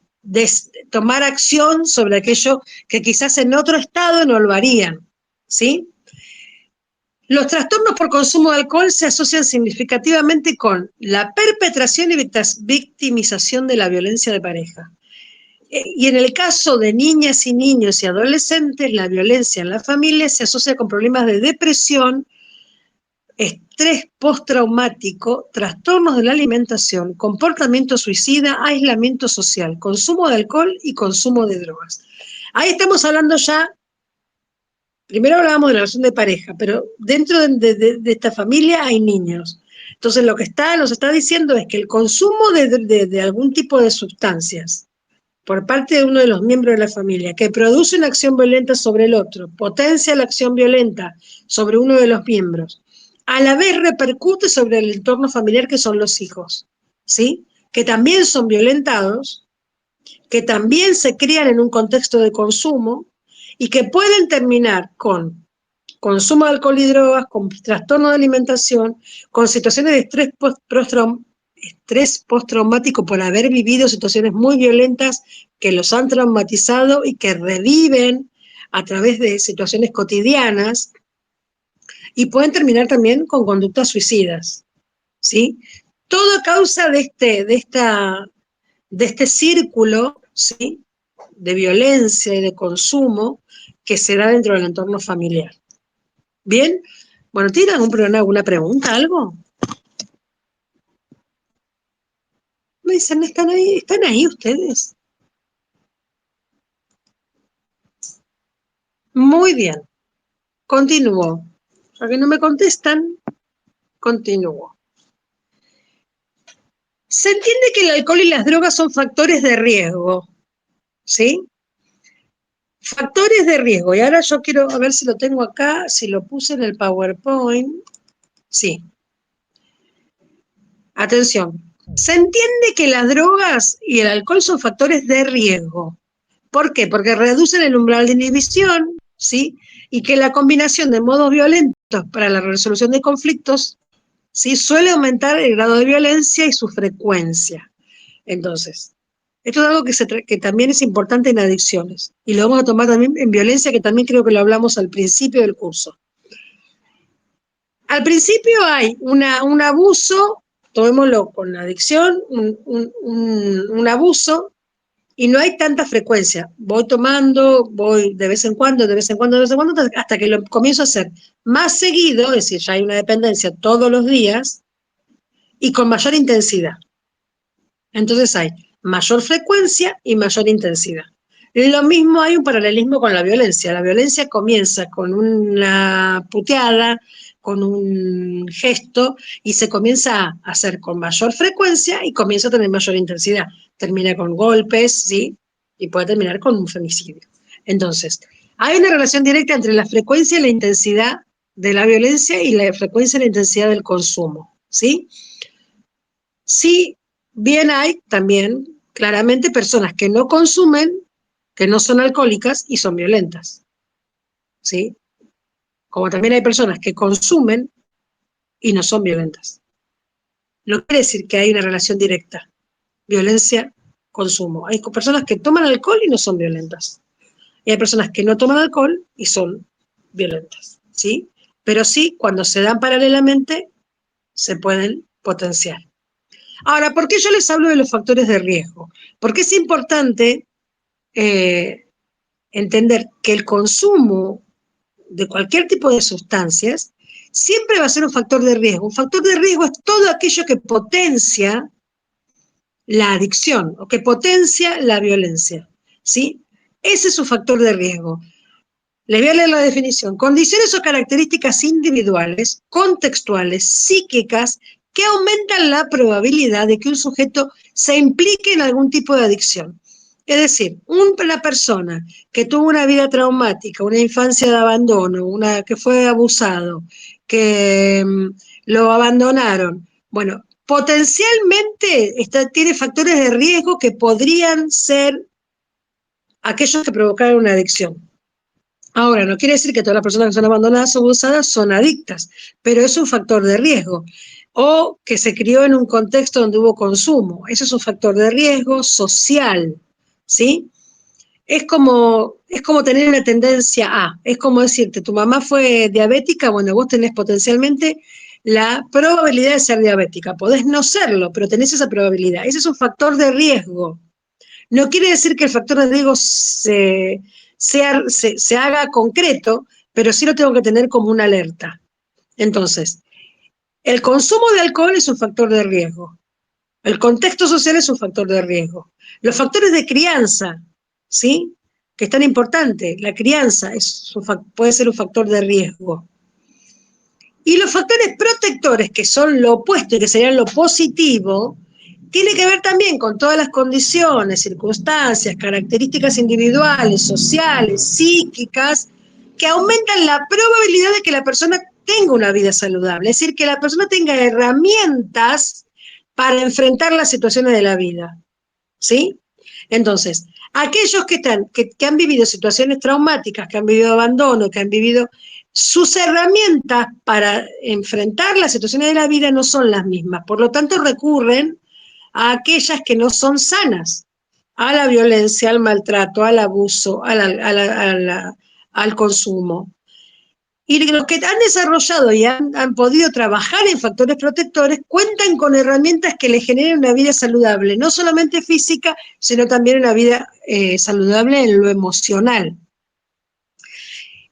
tomar acción sobre aquello que quizás en otro estado no lo harían, ¿sí? Los trastornos por consumo de alcohol se asocian significativamente con la perpetración y victimización de la violencia de pareja. Y en el caso de niñas y niños y adolescentes, la violencia en la familia se asocia con problemas de depresión, estrés postraumático, trastornos de la alimentación, comportamiento suicida, aislamiento social, consumo de alcohol y consumo de drogas. Ahí estamos hablando ya, primero hablábamos de la relación de pareja, pero dentro de esta familia hay niños. Entonces lo que nos está diciendo es que el consumo de algún tipo de sustancias por parte de uno de los miembros de la familia que produce una acción violenta sobre el otro, potencia la acción violenta sobre uno de los miembros, a la vez repercute sobre el entorno familiar que son los hijos, ¿sí? Que también son violentados, que también se crían en un contexto de consumo y que pueden terminar con consumo de alcohol y drogas, con trastorno de alimentación, con situaciones de estrés postraumático por haber vivido situaciones muy violentas que los han traumatizado y que reviven a través de situaciones cotidianas y pueden terminar también con conductas suicidas, ¿sí? Todo a causa de este círculo, ¿sí? De violencia y de consumo que se da dentro del entorno familiar. ¿Bien? Bueno, ¿tienen alguna pregunta, algo? Me dicen, ¿están ahí ustedes? Muy bien, continúo. Ya que no me contestan, continúo. Se entiende que el alcohol y las drogas son factores de riesgo, ¿sí? Factores de riesgo. Y ahora yo quiero a ver si lo tengo acá, si lo puse en el PowerPoint. Sí. Atención. Se entiende que las drogas y el alcohol son factores de riesgo. ¿Por qué? Porque reducen el umbral de inhibición, ¿sí? Y que la combinación de modos violentos para la resolución de conflictos, ¿sí? Suele aumentar el grado de violencia y su frecuencia. Entonces, esto es algo que también es importante en adicciones. Y lo vamos a tomar también en violencia, que también creo que lo hablamos al principio del curso. Al principio hay un abuso, tomémoslo con la adicción, un abuso, y no hay tanta frecuencia. Voy tomando, voy de vez en cuando, de vez en cuando, de vez en cuando, hasta que lo comienzo a hacer más seguido, es decir, ya hay una dependencia todos los días y con mayor intensidad. Entonces hay mayor frecuencia y mayor intensidad. Lo mismo, hay un paralelismo con la violencia. La violencia comienza con una puteada, con un gesto, y se comienza a hacer con mayor frecuencia y comienza a tener mayor intensidad. Termina con golpes, ¿sí? Y puede terminar con un femicidio. Entonces, hay una relación directa entre la frecuencia y la intensidad de la violencia y la frecuencia y la intensidad del consumo, ¿sí? Sí, bien hay también claramente personas que no consumen, que no son alcohólicas y son violentas, ¿sí? Como también hay personas que consumen y no son violentas. No quiere decir que hay una relación directa, violencia-consumo. Hay personas que toman alcohol y no son violentas. Y hay personas que no toman alcohol y son violentas, ¿sí? Pero sí, cuando se dan paralelamente, se pueden potenciar. Ahora, ¿por qué yo les hablo de los factores de riesgo? Porque es importante entender que el consumo de cualquier tipo de sustancias siempre va a ser un factor de riesgo. Un factor de riesgo es todo aquello que potencia la adicción o que potencia la violencia, ¿sí? Ese es un factor de riesgo. Les voy a leer la definición. Condiciones o características individuales, contextuales, psíquicas, que aumentan la probabilidad de que un sujeto se implique en algún tipo de adicción. Es decir, una persona que tuvo una vida traumática, una infancia de abandono, que fue abusado, que lo abandonaron, bueno, potencialmente tiene factores de riesgo que podrían ser aquellos que provocaron una adicción. Ahora, no quiere decir que todas las personas que son abandonadas o abusadas son adictas, pero es un factor de riesgo. O que se crió en un contexto donde hubo consumo. Eso es un factor de riesgo social, ¿sí? es como tener una tendencia a, es como decirte, tu mamá fue diabética, bueno, vos tenés potencialmente la probabilidad de ser diabética. Podés no serlo, pero tenés esa probabilidad. Ese es un factor de riesgo. No quiere decir que el factor de riesgo se haga concreto, pero sí lo tengo que tener como una alerta. Entonces, el consumo de alcohol es un factor de riesgo. El contexto social es un factor de riesgo. Los factores de crianza, ¿sí? Que es tan importante. La crianza puede ser un factor de riesgo. Y los factores protectores, que son lo opuesto y que serían lo positivo, tiene que ver también con todas las condiciones, circunstancias, características individuales, sociales, psíquicas, que aumentan la probabilidad de que la persona tenga una vida saludable. Es decir, que la persona tenga herramientas para enfrentar las situaciones de la vida. ¿Sí? Entonces, aquellos que han vivido situaciones traumáticas, que han vivido abandono, que han vivido, sus herramientas para enfrentar las situaciones de la vida no son las mismas. Por lo tanto, recurren a aquellas que no son sanas, a la violencia, al maltrato, al abuso, al consumo. Y los que han desarrollado y han podido trabajar en factores protectores cuentan con herramientas que les generen una vida saludable, no solamente física, sino también una vida saludable en lo emocional.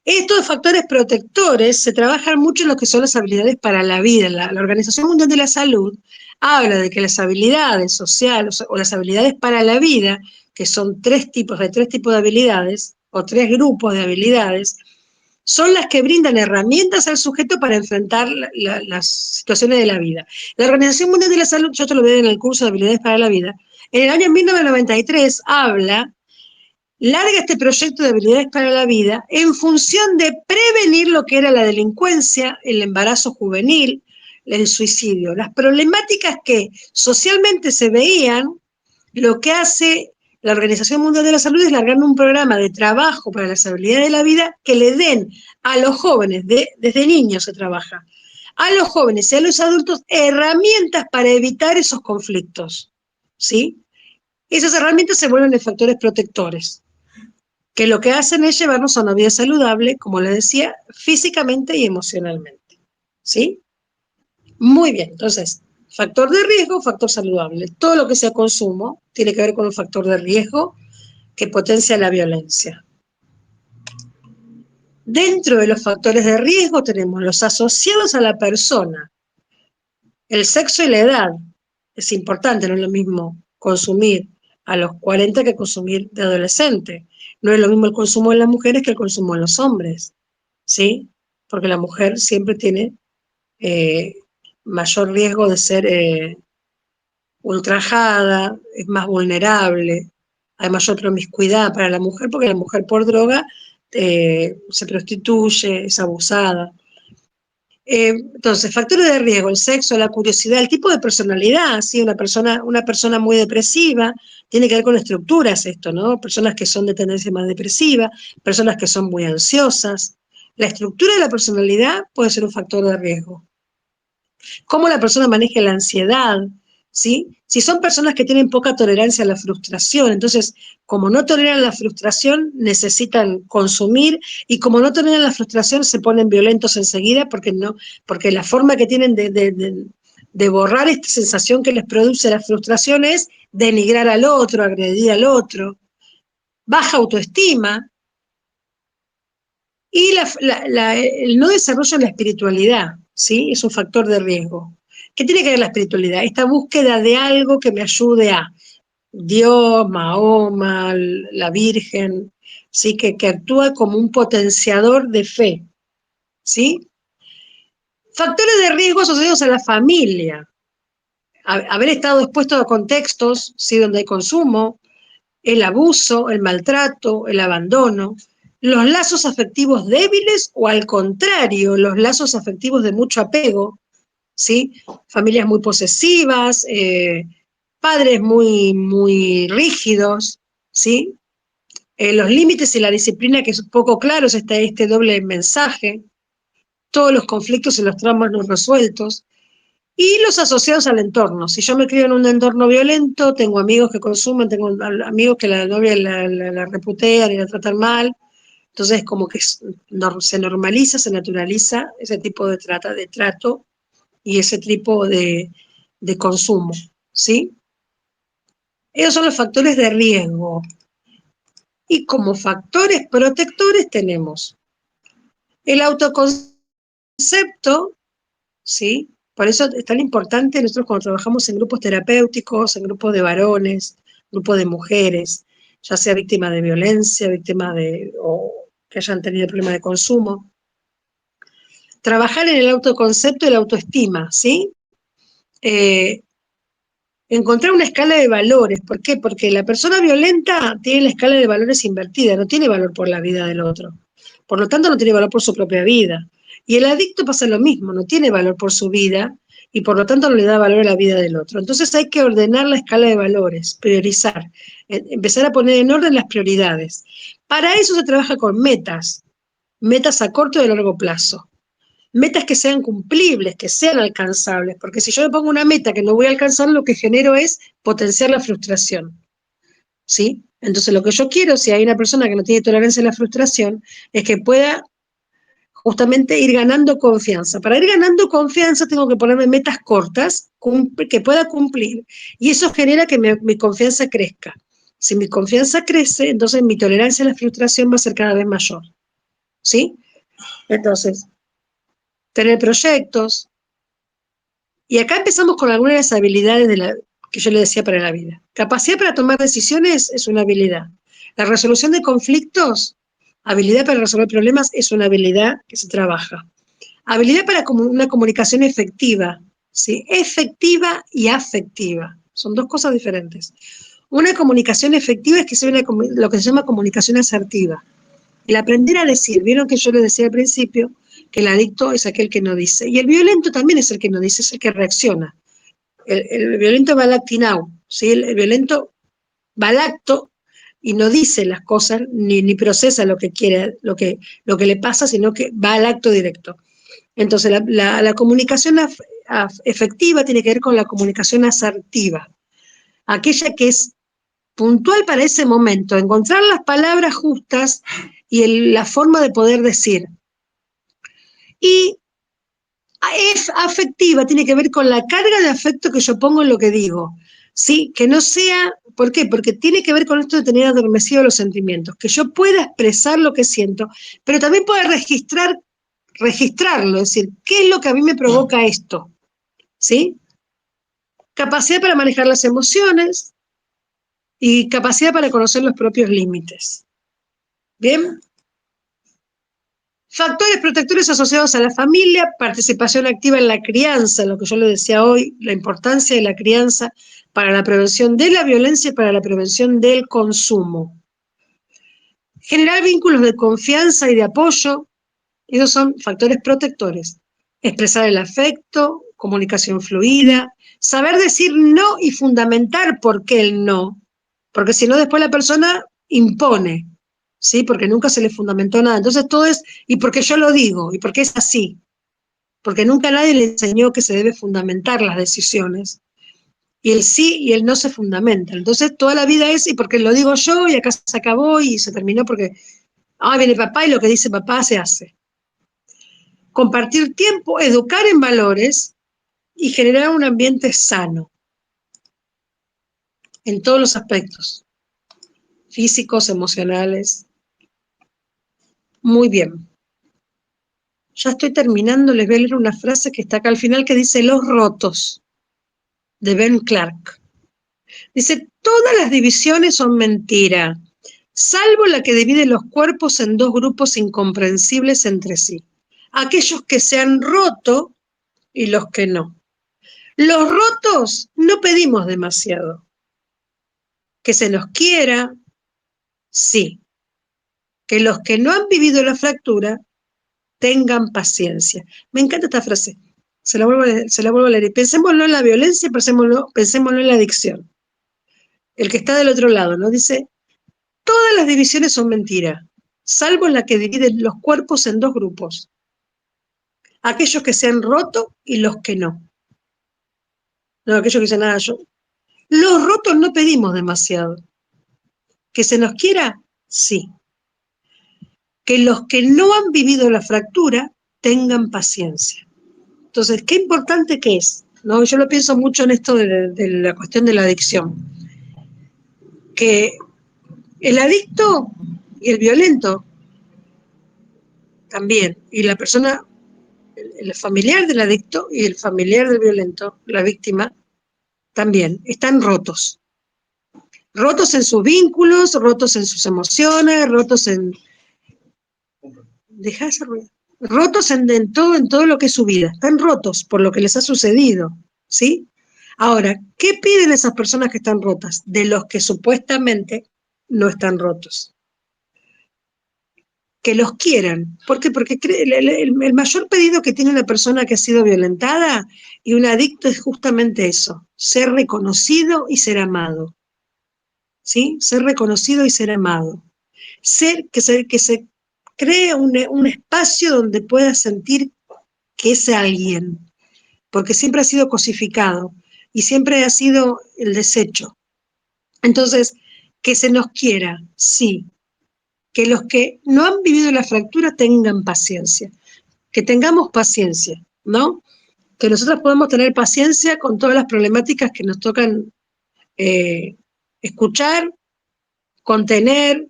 Estos factores protectores se trabajan mucho en lo que son las habilidades para la vida. La Organización Mundial de la Salud habla de que las habilidades sociales o las habilidades para la vida, que son tres tipos de habilidades o tres grupos de habilidades, son las que brindan herramientas al sujeto para enfrentar las situaciones de la vida. La Organización Mundial de la Salud, yo te lo veo en el curso de habilidades para la vida, en el año 1993 larga este proyecto de habilidades para la vida en función de prevenir lo que era la delincuencia, el embarazo juvenil, el suicidio. Las problemáticas que socialmente se veían, lo que hace la Organización Mundial de la Salud es largar un programa de trabajo para las habilidades de la vida que le den a los jóvenes, desde niños se trabaja, a los jóvenes y a los adultos herramientas para evitar esos conflictos, ¿sí? Esas herramientas se vuelven de factores protectores, que lo que hacen es llevarnos a una vida saludable, como les decía, físicamente y emocionalmente, ¿sí? Muy bien, entonces, factor de riesgo, factor saludable. Todo lo que sea consumo tiene que ver con un factor de riesgo que potencia la violencia. Dentro de los factores de riesgo tenemos los asociados a la persona, el sexo y la edad. Es importante, no es lo mismo consumir a los 40 que consumir de adolescente. No es lo mismo el consumo en las mujeres que el consumo en los hombres, ¿sí? Porque la mujer siempre tiene mayor riesgo de ser ultrajada, es más vulnerable, hay mayor promiscuidad para la mujer porque la mujer por droga se prostituye, es abusada. Entonces, factores de riesgo, el sexo, la curiosidad, el tipo de personalidad, ¿sí? Una persona muy depresiva, tiene que ver con estructuras esto, ¿no? Personas que son de tendencia más depresiva, personas que son muy ansiosas. La estructura de la personalidad puede ser un factor de riesgo. Cómo la persona maneja la ansiedad, ¿sí? Si son personas que tienen poca tolerancia a la frustración, entonces, como no toleran la frustración, necesitan consumir, y como no toleran la frustración, se ponen violentos enseguida, porque la forma que tienen de borrar esta sensación que les produce la frustración es denigrar al otro, agredir al otro, baja autoestima, y el no desarrollo de la espiritualidad, ¿sí? Es un factor de riesgo. ¿Qué tiene que ver la espiritualidad? Esta búsqueda de algo que me ayude a Dios, Mahoma, la Virgen, ¿sí? Que actúa como un potenciador de fe, ¿sí? Factores de riesgo asociados a la familia. Haber estado expuesto a contextos, ¿sí? Donde hay consumo, el abuso, el maltrato, el abandono, los lazos afectivos débiles o al contrario, los lazos afectivos de mucho apego, ¿sí? Familias muy posesivas, padres muy rígidos, ¿sí? Los límites y la disciplina que son poco claros, este doble mensaje, todos los conflictos y los traumas no resueltos. Y los asociados al entorno. Si yo me crio en un entorno violento, tengo amigos que consumen, tengo amigos que la novia la reputean y la tratan mal. Entonces, como que se normaliza, se naturaliza ese tipo de trato y ese tipo de consumo, ¿sí? Esos son los factores de riesgo. Y como factores protectores tenemos el autoconcepto, ¿sí? Por eso es tan importante nosotros cuando trabajamos en grupos terapéuticos, en grupos de varones, grupos de mujeres, ya sea víctima de violencia, víctima o que hayan tenido problemas de consumo. Trabajar en el autoconcepto y la autoestima, ¿sí? Eh, Encontrar una escala de valores. ¿Por qué? Porque la persona violenta tiene la escala de valores invertida, no tiene valor por la vida del otro. Por lo tanto, no tiene valor por su propia vida. Y el adicto pasa lo mismo, no tiene valor por su vida y por lo tanto no le da valor a la vida del otro. Entonces hay que ordenar la escala de valores, priorizar, empezar a poner en orden las prioridades. Para eso se trabaja con metas, metas a corto y a largo plazo. Metas que sean cumplibles, que sean alcanzables, porque si yo me pongo una meta que no voy a alcanzar, lo que genero es potenciar la frustración, ¿sí? Entonces lo que yo quiero, si hay una persona que no tiene tolerancia a la frustración, es que pueda justamente ir ganando confianza. Para ir ganando confianza tengo que ponerme metas cortas que pueda cumplir y eso genera que mi confianza crezca. Si mi confianza crece, entonces mi tolerancia a la frustración va a ser cada vez mayor, ¿sí? Entonces, tener proyectos, y acá empezamos con algunas de las habilidades que yo le decía para la vida. Capacidad para tomar decisiones es una habilidad. La resolución de conflictos, habilidad para resolver problemas, es una habilidad que se trabaja. Habilidad para una comunicación efectiva, ¿sí? Efectiva y afectiva. Son dos cosas diferentes. Una comunicación efectiva es que sea lo que se llama comunicación asertiva. El aprender a decir, vieron que yo les decía al principio, que el adicto es aquel que no dice. Y el violento también es el que no dice, es el que reacciona. El violento va al acting out, ¿sí? El violento va al acto y no dice las cosas, ni procesa lo que quiere, lo que le pasa, sino que va al acto directo. Entonces, la comunicación efectiva tiene que ver con la comunicación asertiva, aquella que es puntual para ese momento, encontrar las palabras justas y la forma de poder decir. Y es afectiva, tiene que ver con la carga de afecto que yo pongo en lo que digo, ¿sí? Que no sea, ¿por qué? Porque tiene que ver con esto de tener adormecidos los sentimientos, que yo pueda expresar lo que siento, pero también pueda registrarlo, es decir, ¿qué es lo que a mí me provoca esto? ¿Sí? Capacidad para manejar las emociones y capacidad para conocer los propios límites. ¿Bien? Factores protectores asociados a la familia, participación activa en la crianza, lo que yo le decía hoy, la importancia de la crianza para la prevención de la violencia y para la prevención del consumo. Generar vínculos de confianza y de apoyo, esos son factores protectores. Expresar el afecto, comunicación fluida, saber decir no y fundamentar por qué el no, porque si no después la persona impone, ¿sí? Porque nunca se le fundamentó nada. Entonces todo es, y porque yo lo digo, y porque es así, porque nunca nadie le enseñó que se debe fundamentar las decisiones. Y el sí y el no se fundamentan. Entonces toda la vida es, y porque lo digo yo, y acá se acabó y se terminó porque, viene papá y lo que dice papá se hace. Compartir tiempo, educar en valores y generar un ambiente sano en todos los aspectos, físicos, emocionales. Muy bien. Ya estoy terminando, les voy a leer una frase que está acá al final que dice los rotos, de Ben Clark. Dice, todas las divisiones son mentira, salvo la que divide los cuerpos en dos grupos incomprensibles entre sí. Aquellos que se han roto y los que no. Los rotos no pedimos demasiado. Que se los quiera, sí. Que los que no han vivido la fractura tengan paciencia. Me encanta esta frase. Se la vuelvo a leer. Pensémoslo en la violencia, pensémoslo en la adicción. El que está del otro lado, ¿no? Dice, todas las divisiones son mentira, salvo la que divide los cuerpos en dos grupos. Aquellos que se han roto y los que no. No, aquellos que dicen, nada, yo. Los rotos no pedimos demasiado. Que se nos quiera, sí. Que los que no han vivido la fractura tengan paciencia. Entonces, qué importante que es, ¿no? Yo lo pienso mucho en esto de la cuestión de la adicción. Que el adicto y el violento también, y la persona, el familiar del adicto y el familiar del violento, la víctima, también están rotos. Rotos en sus vínculos, rotos en sus emociones, rotos en... Dejá ese ruido. Rotos en todo lo que es su vida. Están rotos por lo que les ha sucedido, ¿sí? Ahora, ¿qué piden esas personas que están rotas? De los que supuestamente no están rotos. Que los quieran. ¿Por qué? Porque el mayor pedido que tiene una persona que ha sido violentada y un adicto es justamente eso, ser reconocido y ser amado. ¿Sí? Ser reconocido y ser amado. Que se cree un espacio donde pueda sentir que es alguien, porque siempre ha sido cosificado y siempre ha sido el desecho. Entonces, que se nos quiera, sí, que los que no han vivido la fractura tengan paciencia, que tengamos paciencia, ¿no? Que nosotros podemos tener paciencia con todas las problemáticas que nos tocan escuchar, contener,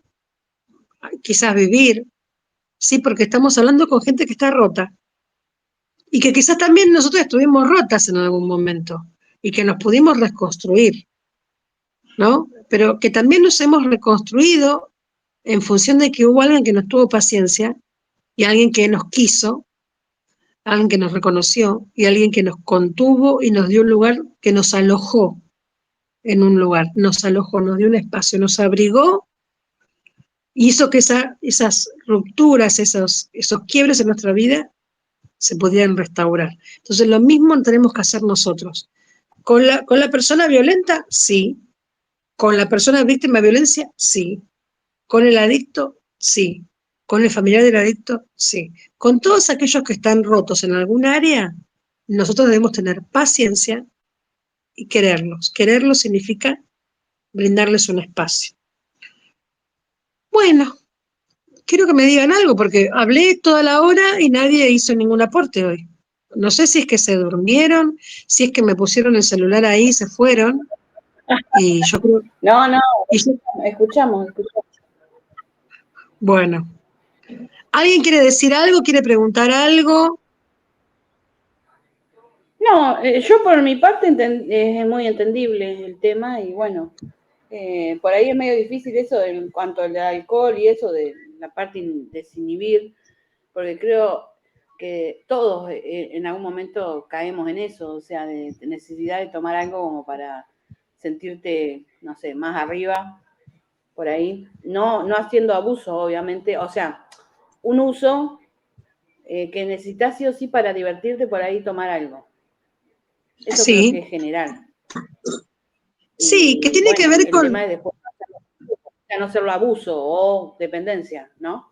quizás vivir, sí, porque estamos hablando con gente que está rota y que quizás también nosotros estuvimos rotas en algún momento y que nos pudimos reconstruir, ¿no? Pero que también nos hemos reconstruido en función de que hubo alguien que nos tuvo paciencia y alguien que nos quiso, alguien que nos reconoció y alguien que nos contuvo y nos dio un lugar, que nos alojó en un lugar, nos alojó, nos dio un espacio, nos abrigó y hizo que esas rupturas, esos quiebres en nuestra vida se pudieran restaurar. Entonces lo mismo tenemos que hacer nosotros. Con la persona violenta, sí. Con la persona víctima de violencia, sí. Con el adicto, sí. Con el familiar del adicto, sí. Con todos aquellos que están rotos en algún área, nosotros debemos tener paciencia y quererlos. Quererlos significa brindarles un espacio. Bueno, quiero que me digan algo, porque hablé toda la hora y nadie hizo ningún aporte hoy. No sé si es que se durmieron, si es que me pusieron el celular ahí y se fueron. Y yo creo. No, Y yo, escuchamos. bueno. ¿Alguien quiere decir algo? ¿Quiere preguntar algo? No, yo por mi parte es muy entendible el tema y bueno, por ahí es medio difícil eso en cuanto al alcohol y eso de la parte desinhibir, porque creo que todos en algún momento caemos en eso, o sea, de necesidad de tomar algo como para sentirte, no sé, más arriba, por ahí, no haciendo abuso, obviamente, o sea, un uso que necesitas sí o sí para divertirte, por ahí tomar algo. Eso creo que Sí. es general. Sí, que Y tiene que bueno, ver el con. tema de después no hacerlo abuso o dependencia, ¿no?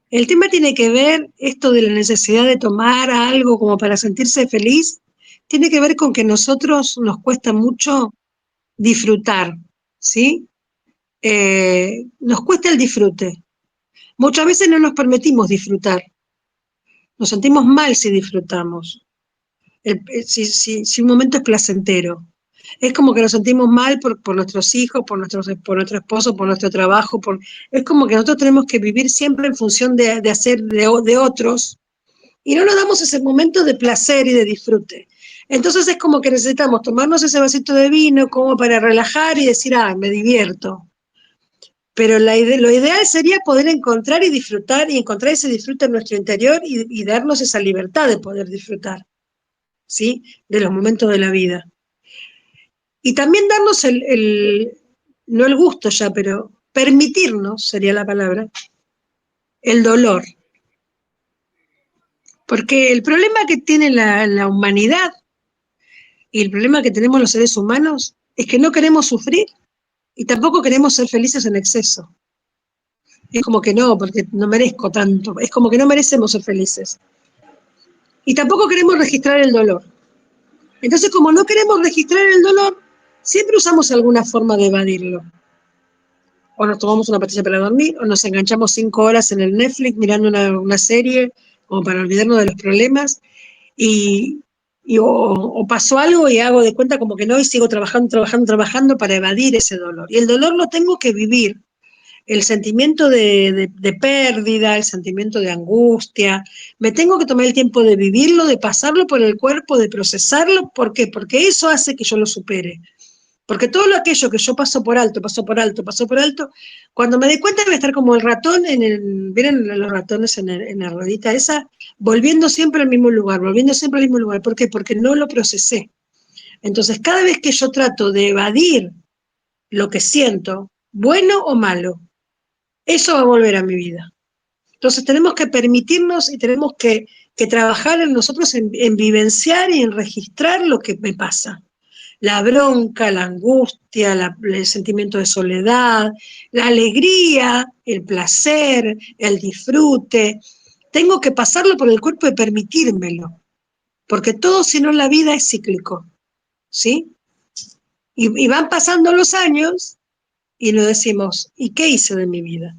El tema tiene que ver, esto de la necesidad de tomar algo como para sentirse feliz, tiene que ver con que nosotros nos cuesta mucho disfrutar, ¿sí? Nos cuesta el disfrute. Muchas veces no nos permitimos disfrutar. Nos sentimos mal si disfrutamos, si un momento es placentero. Es como que nos sentimos mal por nuestros hijos, por nuestro esposo, por nuestro trabajo. Es como que nosotros tenemos que vivir siempre en función de hacer de otros y no nos damos ese momento de placer y de disfrute. Entonces es como que necesitamos tomarnos ese vasito de vino como para relajar y decir, me divierto. Pero lo ideal sería poder encontrar y disfrutar y encontrar ese disfrute en nuestro interior y darnos esa libertad de poder disfrutar, ¿sí? De los momentos de la vida. Y también darnos no el gusto ya, pero permitirnos, sería la palabra, el dolor. Porque el problema que tiene la humanidad y el problema que tenemos los seres humanos es que no queremos sufrir y tampoco queremos ser felices en exceso. Es como que no, porque no merezco tanto. Es como que no merecemos ser felices. Y tampoco queremos registrar el dolor. Entonces, como no queremos registrar el dolor, siempre usamos alguna forma de evadirlo. O nos tomamos una pastilla para dormir, o nos enganchamos 5 horas en el Netflix mirando una serie, como para olvidarnos de los problemas, y, o pasó algo y hago de cuenta como que no, y sigo trabajando, trabajando, trabajando para evadir ese dolor. Y el dolor lo tengo que vivir. El sentimiento de pérdida, el sentimiento de angustia, me tengo que tomar el tiempo de vivirlo, de pasarlo por el cuerpo, de procesarlo. ¿Por qué? Porque eso hace que yo lo supere. Porque todo aquello que yo paso por alto, paso por alto, paso por alto, cuando me doy cuenta voy a estar como el ratón ¿vieron los ratones en la ruedita esa? Volviendo siempre al mismo lugar, volviendo siempre al mismo lugar. ¿Por qué? Porque no lo procesé. Entonces, cada vez que yo trato de evadir lo que siento, bueno o malo, eso va a volver a mi vida. Entonces tenemos que permitirnos y tenemos que trabajar en nosotros en vivenciar y en registrar lo que me pasa. La bronca, la angustia, el sentimiento de soledad, la alegría, el placer, el disfrute. Tengo que pasarlo por el cuerpo y permitírmelo, porque todo, si no, la vida es cíclico, ¿sí? Y van pasando los años y nos decimos, ¿y qué hice de mi vida?